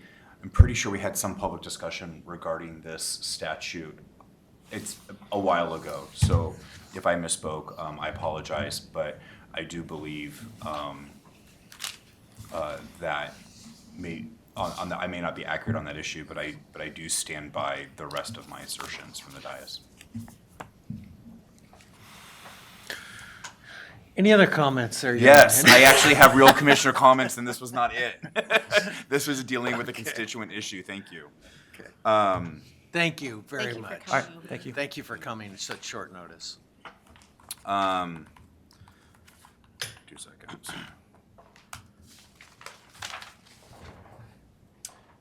pretty sure we had some public discussion regarding this statute. It's a while ago, so if I misspoke, I apologize, but I do believe that I may not be accurate on that issue, but I do stand by the rest of my assertions from the dais. Any other comments there? Yes, I actually have real commissioner comments, and this was not it. This was dealing with a constituent issue. Thank you. Thank you very Thank you for much. coming. All right, thank you. Thank you for coming at such short notice. 2 seconds.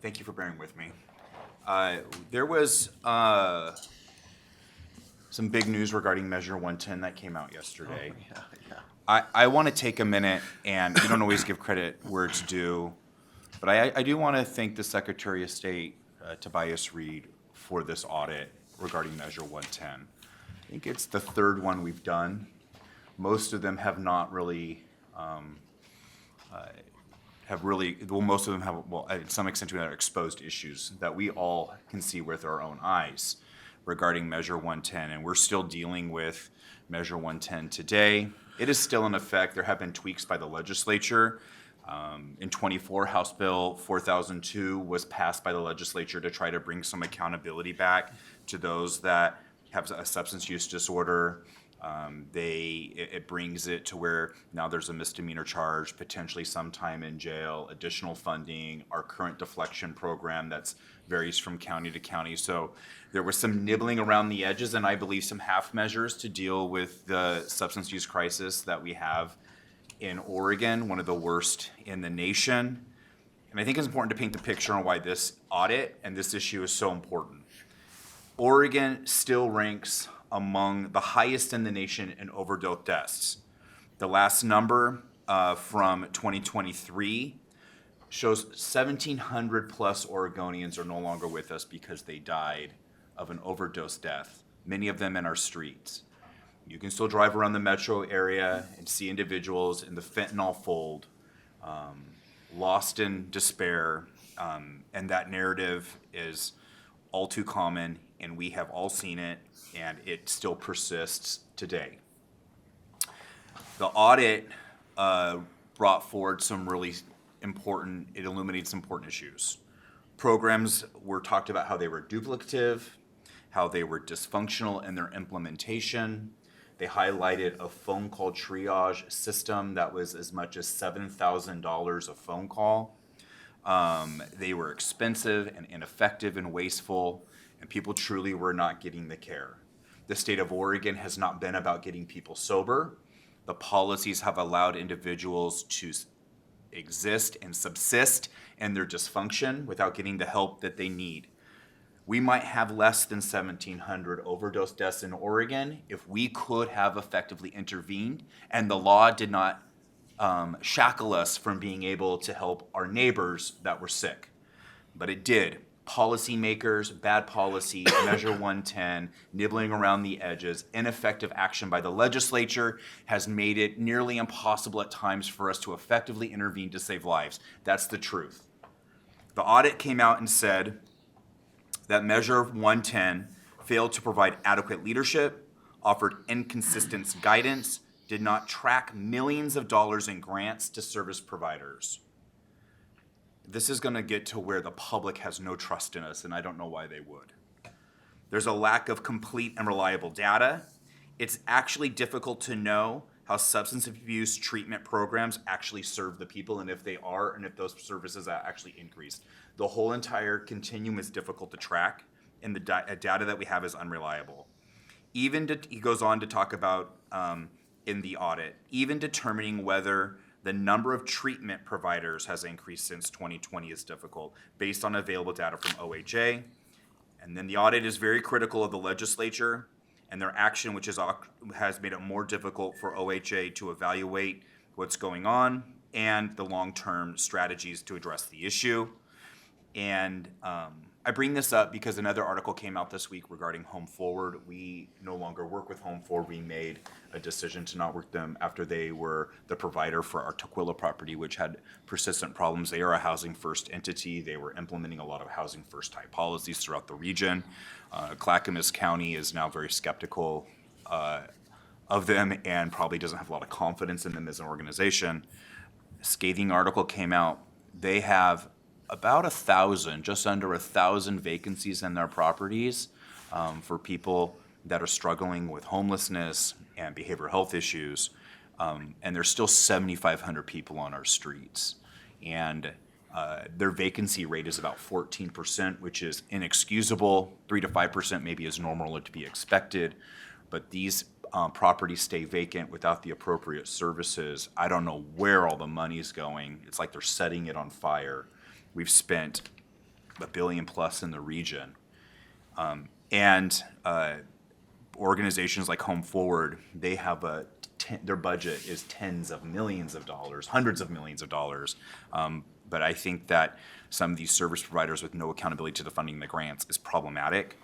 Thank you for bearing with me. There was some big news regarding Measure 110 that came out yesterday. Yeah, yeah. I want to take a minute, and we don't always give credit where it's due, but I do want to thank the Secretary of State, Tobias Reed, for this audit regarding Measure 110. I think it's the third one we've done. Most of them have not really, most of them have, to some extent, we have exposed issues that we all can see with our own eyes regarding Measure 110, and we're still dealing with Measure 110 today. It is still in effect. There have been tweaks by the legislature. In 24, House Bill 4002 was passed by the legislature to try to bring some accountability back to those that have a substance use disorder. It brings it to where now there's a misdemeanor charge, potentially some time in jail, additional funding, our current deflection program that's varies from county to county. So there was some nibbling around the edges, and I believe some half measures to deal with the substance use crisis that we have in Oregon, one of the worst in the nation. And I think it's important to paint the picture on why this audit and this issue is so important. Oregon still ranks among the highest in the nation in overdose deaths. The last number from 2023 shows 1,700 plus Oregonians are no longer with us because they died of an overdose death, many of them in our streets. You can still drive around the metro area and see individuals in the fentanyl fold, lost in despair, and that narrative is all too common, and we have all seen it, and it still persists today. The audit brought forward some really important, it illuminated some important issues. Programs were talked about how they were duplicative, how they were dysfunctional in their implementation. They highlighted a phone call triage system that was as much as $7,000 a phone call. They were expensive and ineffective and wasteful, and people truly were not getting the care. The state of Oregon has not been about getting people sober. The policies have allowed individuals to exist and subsist in their dysfunction without getting the help that they need. We might have less than 1,700 overdose deaths in Oregon if we could have effectively intervened and the law did not shackle us from being able to help our neighbors that were sick. But it did. Policymakers, bad policy, Measure 110, nibbling around the edges, ineffective action by the legislature has made it nearly impossible at times for us to effectively intervene to save lives. That's the truth. The audit came out and said that Measure 110 failed to provide adequate leadership, offered inconsistent guidance, did not track millions of dollars in grants to service providers. This is going to get to where the public has no trust in us, and I don't know why they would. There's a lack of complete and reliable data. It's actually difficult to know how substance abuse treatment programs actually serve the people, and if they are, and if those services are actually increased. The whole entire continuum is difficult to track, and the data that we have is unreliable. He goes on to talk about in the audit, even determining whether the number of treatment providers has increased since 2020 is difficult based on available data from OHA. And then the audit is very critical of the legislature and their action, which has made it more difficult for OHA to evaluate what's going on and the long-term strategies to address the issue. And I bring this up because another article came out this week regarding Home Forward. We no longer work with Home Forward. We made a decision to not work with them after they were the provider for our Tukwila property, which had persistent problems. They are a housing first entity. They were implementing a lot of housing first type policies throughout the region. Clackamas County is now very skeptical of them and probably doesn't have a lot of confidence in them as an organization. A scathing article came out. They have about 1,000, just under 1,000 vacancies in their properties for people that are struggling with homelessness and behavioral health issues. And there's still 7,500 people on our streets. And their vacancy rate is about 14%, which is inexcusable. 3 to 5% maybe is normal or to be expected. But these properties stay vacant without the appropriate services. I don't know where all the money is going. It's like they're setting it on fire. We've spent $1 billion plus in the region. And organizations like Home Forward, they have their budget is tens of millions of dollars, hundreds of millions of dollars. But I think that some of these service providers with no accountability to the funding of the grants is problematic.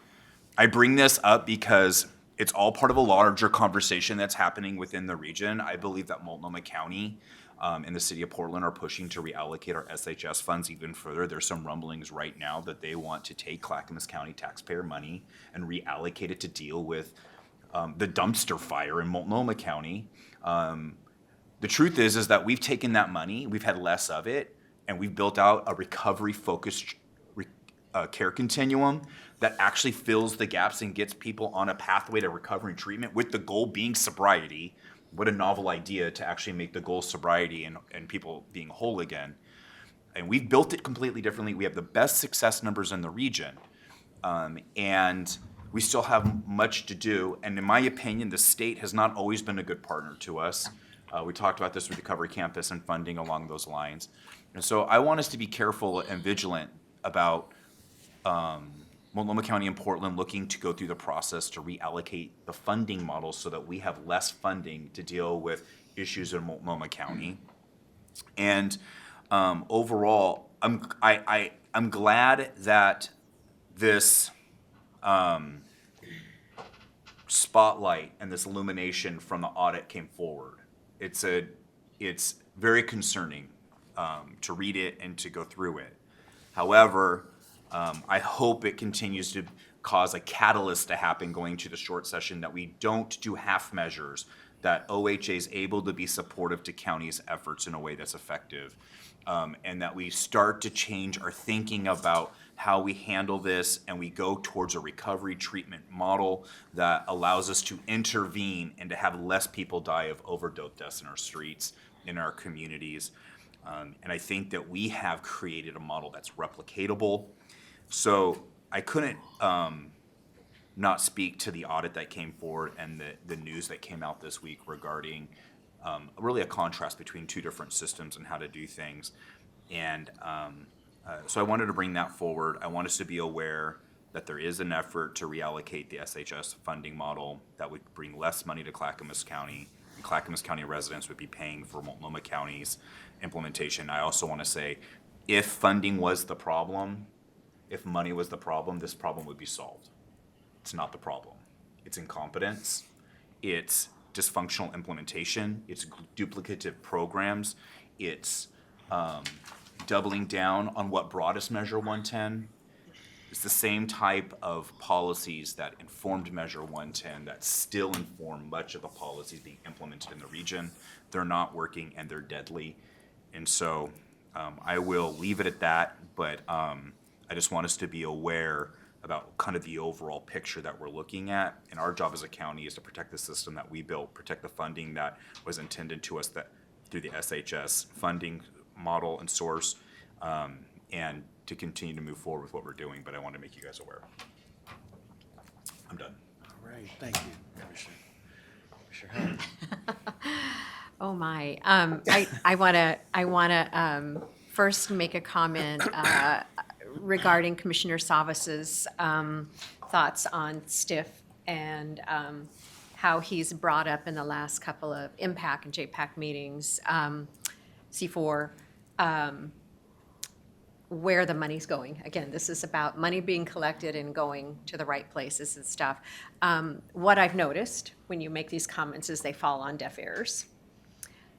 I bring this up because it's all part of a larger conversation that's happening within the region. I believe that Multnomah County and the city of Portland are pushing to reallocate our SHS funds even further. There's some rumblings right now that they want to take Clackamas County taxpayer money and reallocate it to deal with the dumpster fire in Multnomah County. The truth is that we've taken that money, we've had less of it, and we've built out a recovery-focused care continuum that actually fills the gaps and gets people on a pathway to recovery and treatment with the goal being sobriety. What a novel idea to actually make the goal sobriety and people being whole again. And we've built it completely differently. We have the best success numbers in the region. And we still have much to do. And in my opinion, the state has not always been a good partner to us. We talked about this with Recovery Campus and funding along those lines. And so I want us to be careful and vigilant about Multnomah County and Portland looking to go through the process to reallocate the funding model so that we have less funding to deal with issues in Multnomah County. And overall, I'm glad that this spotlight and this illumination from the audit came forward. It's very concerning to read it and to go through it. However, I hope it continues to cause a catalyst to happen going to the short session, that we don't do half measures, that OHA is able to be supportive to counties' efforts in a way that's effective, and that we start to change our thinking about how we handle this, and we go towards a recovery treatment model that allows us to intervene and to have less people die of overdose deaths in our streets, in our communities. And I think that we have created a model that's replicatable. So I couldn't not speak to the audit that came forward and the news that came out this week regarding really a contrast between two different systems and how to do things. And so I wanted to bring that forward. I want us to be aware that there is an effort to reallocate the SHS funding model that would bring less money to Clackamas County, and Clackamas County residents would be paying for Multnomah County's implementation. I also want to say, if funding was the problem, if money was the problem, this problem would be solved. It's not the problem. It's incompetence. It's dysfunctional implementation. It's duplicative programs. It's doubling down on what brought us Measure 110. It's the same type of policies that informed Measure 110 that still inform much of the policies being implemented in the region. They're not working and they're deadly. And so I will leave it at that, but I just want us to be aware about kind of the overall picture that we're looking at. And our job as a county is to protect the system that we built, protect the funding that was intended to us that through the SHS funding model and source, and to continue to move forward with what we're doing. But I want to make you guys aware. I'm done. All right, thank you, Commissioner. Commissioner Howard. Oh my, I wanna first make a comment regarding Commissioner Savas's thoughts on STIF and how he's brought up in the last couple of IMPAC and JPAC meetings, C4, where the money's going. Again, this is about money being collected and going to the right places and stuff. What I've noticed when you make these comments is they fall on deaf ears.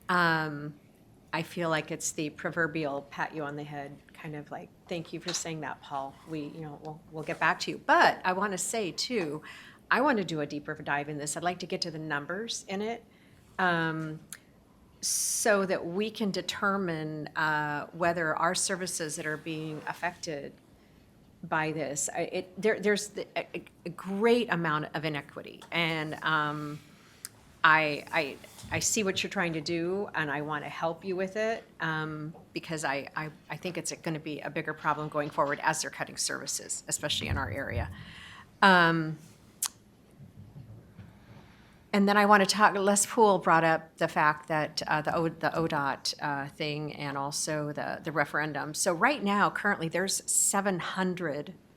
I feel like it's the proverbial pat you on the head, kind of like, thank you for saying that, Paul. We'll get back to you. But I want to say too, I want to do a deeper dive in this. I'd like to get to the numbers in it, so that we can determine whether our services that are being affected by this, there's a great amount of inequity. And I see what you're trying to do, and I want to help you with it, because I think it's going to be a bigger problem going forward as they're cutting services, especially in our area. And then I want to talk, Les Poole brought up the fact that the ODOT thing and also the referendum. So right now, currently, there's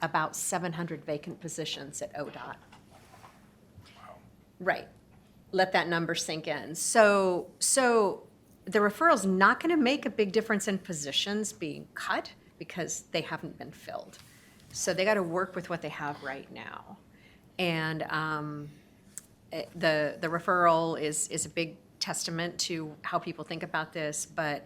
about 700 vacant positions at ODOT. Wow. Right. Let that number sink in. So the referral's not going to make a big difference in positions being cut because they haven't been filled. So they got to work with what they have right now. And the referral is a big testament to how people think about this, but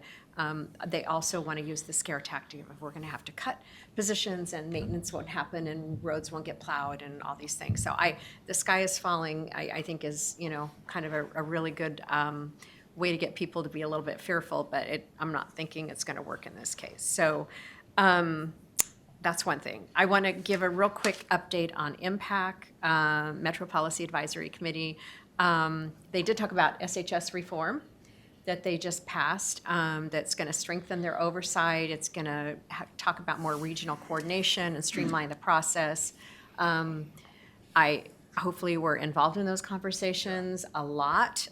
they also want to use the scare tactic of we're going to have to cut positions and maintenance won't happen and roads won't get plowed and all these things. So the sky is falling, I think is, kind of a really good way to get people to be a little bit fearful, but I'm not thinking it's going to work in this case. So that's one thing. I want to give a real quick update on MPAC, Metro Policy Advisory Committee. They did talk about SHS reform that they just passed, that's going to strengthen their oversight. It's going to talk about more regional coordination and streamline the process. I hopefully we're involved in those conversations a lot,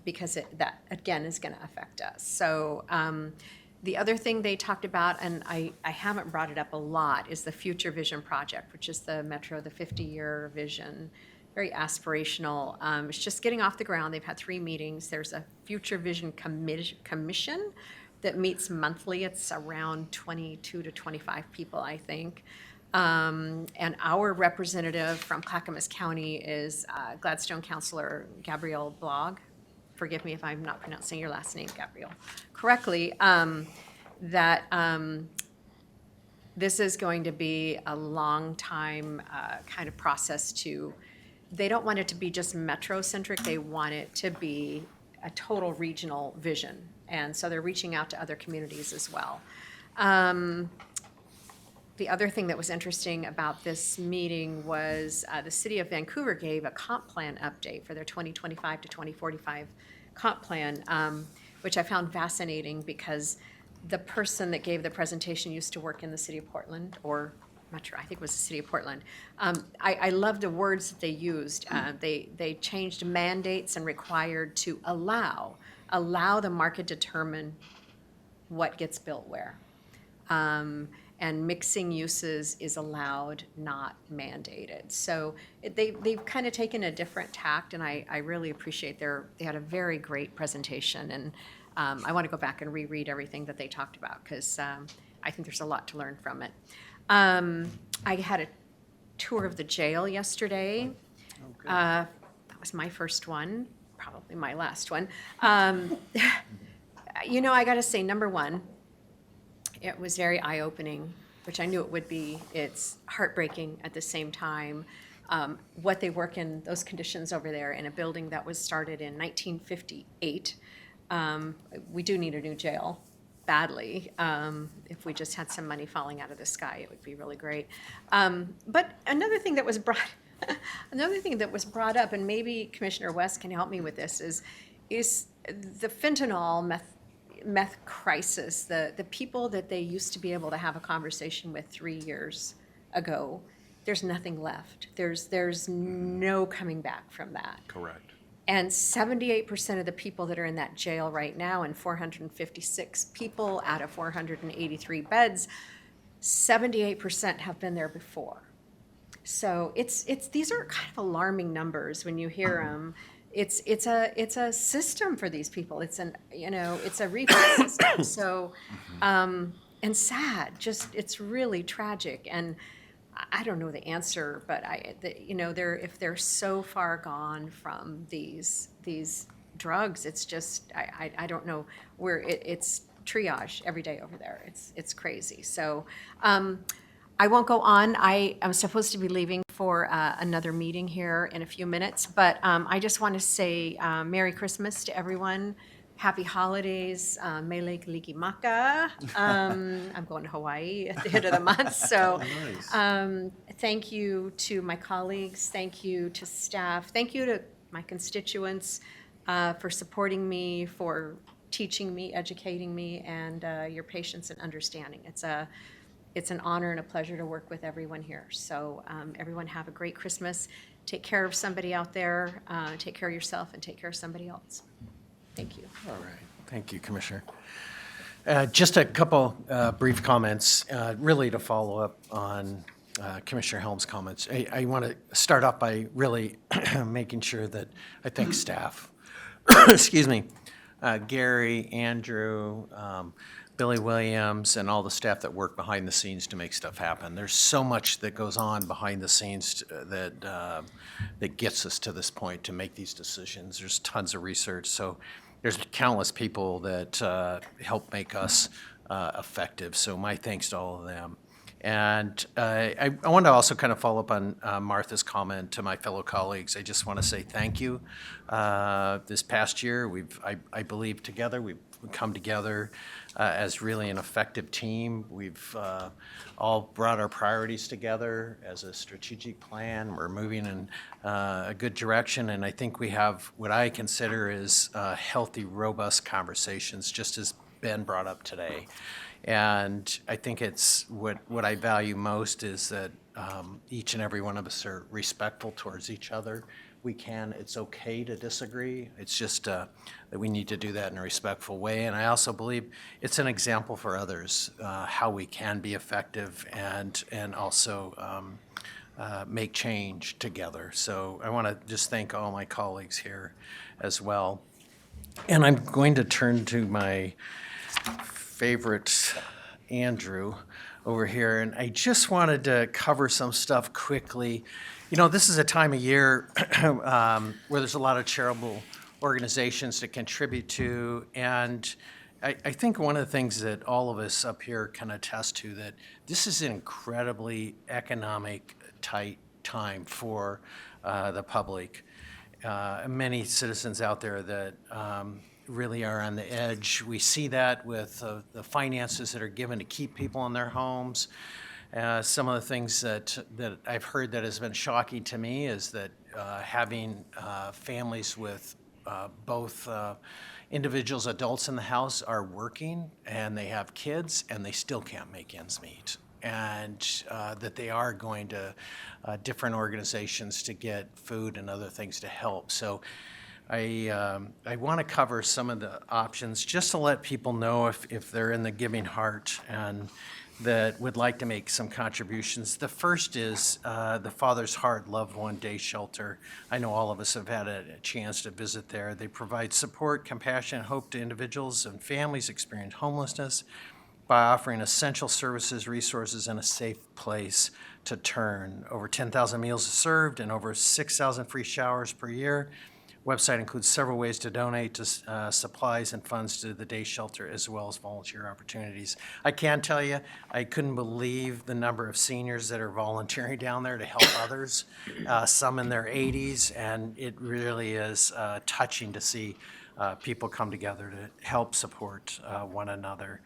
because that again is going to affect us. So the other thing they talked about, and I haven't brought it up a lot, is the Future Vision Project, which is the Metro, the 50-year vision. Very aspirational. It's just getting off the ground. They've had 3 meetings. There's a Future Vision Commission that meets monthly. It's around 22 to 25 people, I think. And our representative from Clackamas County is Gladstone Councilor Gabrielle Blog. Forgive me if I'm not pronouncing your last name, Gabrielle, correctly. This is going to be a long time kind of process to. They don't want it to be just metro-centric. They want it to be a total regional vision. And so they're reaching out to other communities as well. The other thing that was interesting about this meeting was the city of Vancouver gave a comp plan update for their 2025 to 2045 comp plan, which I found fascinating because the person that gave the presentation used to work in the city of Portland, or Metro, I think it was the city of Portland. I love the words that they used. They changed mandates and required to allow the market determine what gets built where. And mixing uses is allowed, not mandated. So they've kind of taken a different tact, and I really appreciate they had a very great presentation, and I want to go back and reread everything that they talked about because I think there's a lot to learn from it. I had a tour of the jail yesterday. That was my first one, probably my last one. You know, I got to say, number one, it was very eye-opening, which I knew it would be. It's heartbreaking at the same time. What they work in, those conditions over there in a building that was started in 1958. We do need a new jail badly. If we just had some money falling out of the sky, it would be really great. But another thing that was brought up, and maybe Commissioner West can help me with this, is the fentanyl meth crisis. The people that they used to be able to have a conversation with 3 years ago, there's nothing left. There's no coming back from that. Correct. And 78% of the people that are in that jail right now, and 456 people out of 483 beds, 78% have been there before. So these are kind of alarming numbers when you hear them. It's a system for these people. It's a refill system. So, and sad. It's really tragic. And I don't know the answer, but if they're so far gone from these drugs, it's just I don't know where it's triage every day over there. It's crazy. So I won't go on. I am supposed to be leaving for another meeting here in a few minutes, but I just want to say Merry Christmas to everyone. Happy holidays, Mele Kalikimaka. I'm going to Hawaii at the end of the month, so thank you to my colleagues, thank you to staff, thank you to my constituents for supporting me, for teaching me, educating me, and your patience and understanding. It's an honor and a pleasure to work with everyone here. So everyone have a great Christmas. Take care of somebody out there, take care of yourself, and take care of somebody else. Thank you. All right. Thank you, Commissioner. Just a couple brief comments, really to follow up on Commissioner Helm's comments. I want to start off by really making sure that I thank staff. Excuse me. Gary, Andrew, Billy Williams, and all the staff that work behind the scenes to make stuff happen. There's so much that goes on behind the scenes that gets us to this point to make these decisions. There's tons of research, so there's countless people that help make us effective. So my thanks to all of them. And I want to also kind of follow up on Martha's comment to my fellow colleagues. I just want to say thank you. This past year, I believe together we've come together as really an effective team. We've all brought our priorities together as a strategic plan. We're moving in a good direction, and I think we have what I consider is healthy, robust conversations, just as Ben brought up today. And I think it's what I value most is that each and every one of us are respectful towards each other. It's okay to disagree. It's just that we need to do that in a respectful way. And I also believe it's an example for others, how we can be effective and also make change together. So I want to just thank all my colleagues here as well. And I'm going to turn to my favorite Andrew over here, and I just wanted to cover some stuff quickly. You know, this is a time of year where there's a lot of charitable organizations to contribute to, and I think one of the things that all of us up here can attest to, that this is an incredibly economic tight time for the public. Many citizens out there that really are on the edge. We see that with the finances that are given to keep people in their homes. Some of the things that I've heard that has been shocking to me is that having families with both individuals, adults in the house are working and they have kids and they still can't make ends meet. And that they are going to different organizations to get food and other things to help. So I want to cover some of the options just to let people know if they're in the giving heart and that would like to make some contributions. The first is the Father's Heart Loved One Day Shelter. I know all of us have had a chance to visit there. They provide support, compassion, and hope to individuals and families experiencing homelessness by offering essential services, resources, and a safe place to turn. Over 10,000 meals are served and over 6,000 free showers per year. Website includes several ways to donate to supplies and funds to the day shelter, as well as volunteer opportunities. I can tell you, I couldn't believe the number of seniors that are volunteering down there to help others, some in their 80s, and it really is touching to see people come together to help support one another.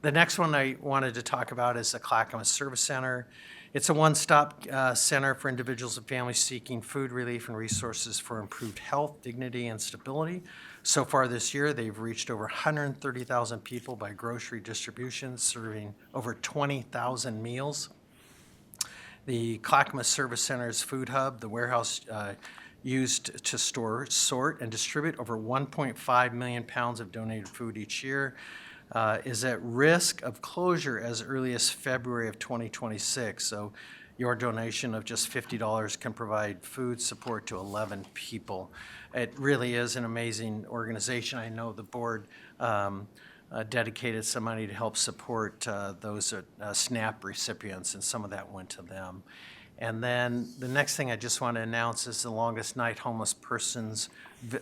The next one I wanted to talk about is the ClackCo Service Center. It's a one-stop center for individuals and families seeking food relief and resources for improved health, dignity, and stability. So far this year, they've reached over 130,000 people by grocery distribution, serving over 20,000 meals. The ClackCo Service Center's food hub, the warehouse used to store, sort, and distribute over 1.5 million pounds of donated food each year, is at risk of closure as early as February of 2026. So your donation of just $50 can provide food support to 11 people. It really is an amazing organization. I know the board dedicated some money to help support those SNAP recipients, and some of that went to them. And then the next thing I just want to announce is the Longest Night Homeless Persons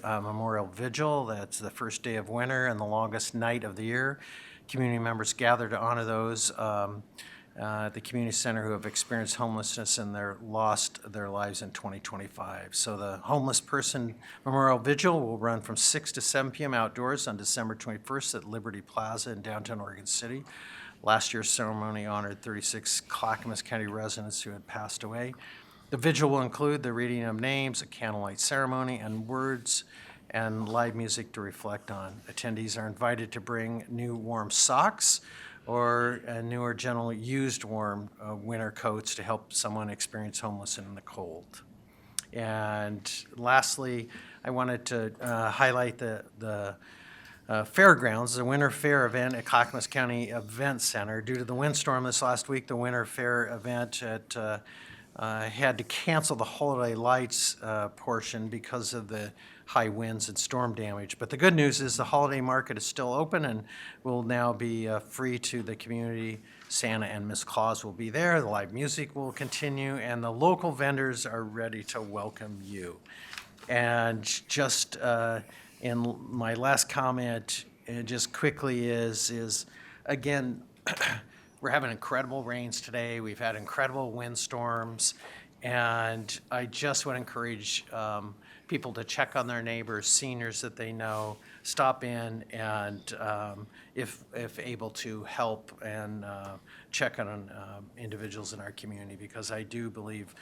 Memorial Vigil. That's the first day of winter and the longest night of the year. Community members gather to honor those at the community center who have experienced homelessness and lost their lives in 2025. So the Homeless Person Memorial Vigil will run from 6 to 7 p.m. outdoors on December 21st at Liberty Plaza in downtown Oregon City. Last year's ceremony honored 36 Clackamas County residents who had passed away. The vigil will include the reading of names, a candlelight ceremony, and words and live music to reflect on. Attendees are invited to bring new warm socks or new or generally used warm winter coats to help someone experience homelessness in the cold. And lastly, I wanted to highlight the Fairgrounds, the Winter Fair event at Clackamas County Event Center. Due to the windstorm this last week, the Winter Fair event had to cancel the holiday lights portion because of the high winds and storm damage. But the good news is the holiday market is still open and will now be free to the community. Santa and Miss Claus will be there, the live music will continue, and the local vendors are ready to welcome you. And just in my last comment, just quickly is again, we're having incredible rains today. We've had incredible windstorms, and I just would encourage people to check on their neighbors, seniors that they know, stop in and, if able to, help and check on individuals in our community, because I do believe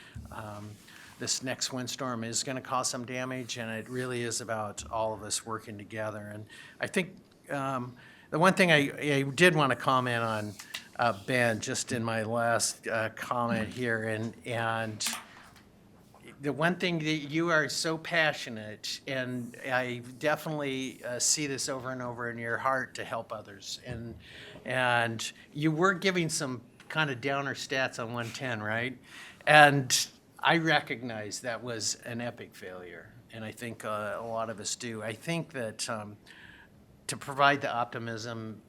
this next windstorm is going to cause some damage, and it really is about all of us working together. And I think the one thing I did want to comment on, Ben, just in my last comment here, and the one thing that you are so passionate, and I definitely see this over and over in your heart to help others. And you were giving some kind of downer stats on 110, right? And I recognize that was an epic failure, and I think a lot of us do. I think that to provide the optimism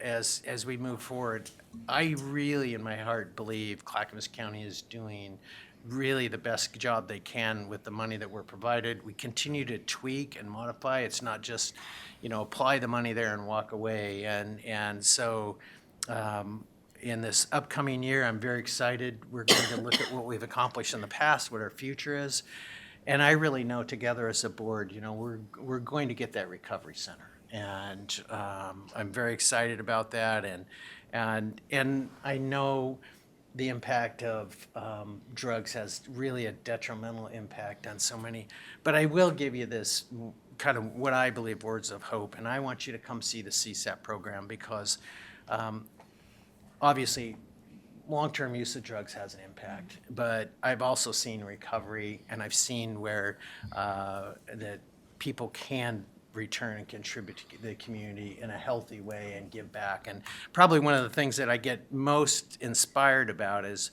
as we move forward, I really, in my heart, believe Clackamas County is doing really the best job they can with the money that we're provided. We continue to tweak and modify. It's not just, apply the money there and walk away. And so in this upcoming year, I'm very excited. We're going to look at what we've accomplished in the past, what our future is. And I really know together as a board, we're going to get that recovery center. And I'm very excited about that. And I know the impact of drugs has really a detrimental impact on so many. But I will give you this kind of what I believe words of hope. And I want you to come see the CSAP program, because obviously long-term use of drugs has an impact. But I've also seen recovery, and I've seen where that people can return and contribute to the community in a healthy way and give back. And probably one of the things that I get most inspired about is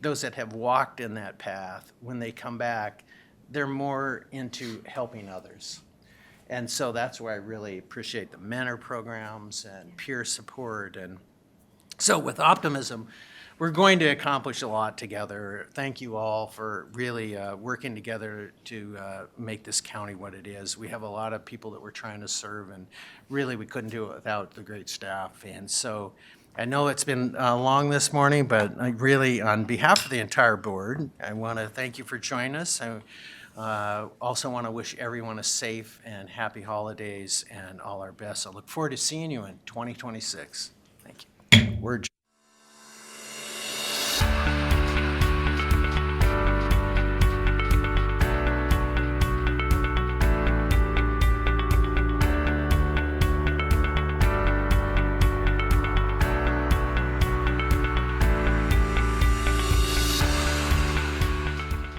those that have walked in that path, when they come back, they're more into helping others. And so that's where I really appreciate the mentor programs and peer support. And so with optimism, we're going to accomplish a lot together. Thank you all for really working together to make this county what it is. We have a lot of people that we're trying to serve, and really we couldn't do it without the great staff. And so I know it's been long this morning, but I really, on behalf of the entire board, I want to thank you for joining us. I also want to wish everyone a safe and happy holidays and all our best. I look forward to seeing you in 2026. Thank you. We're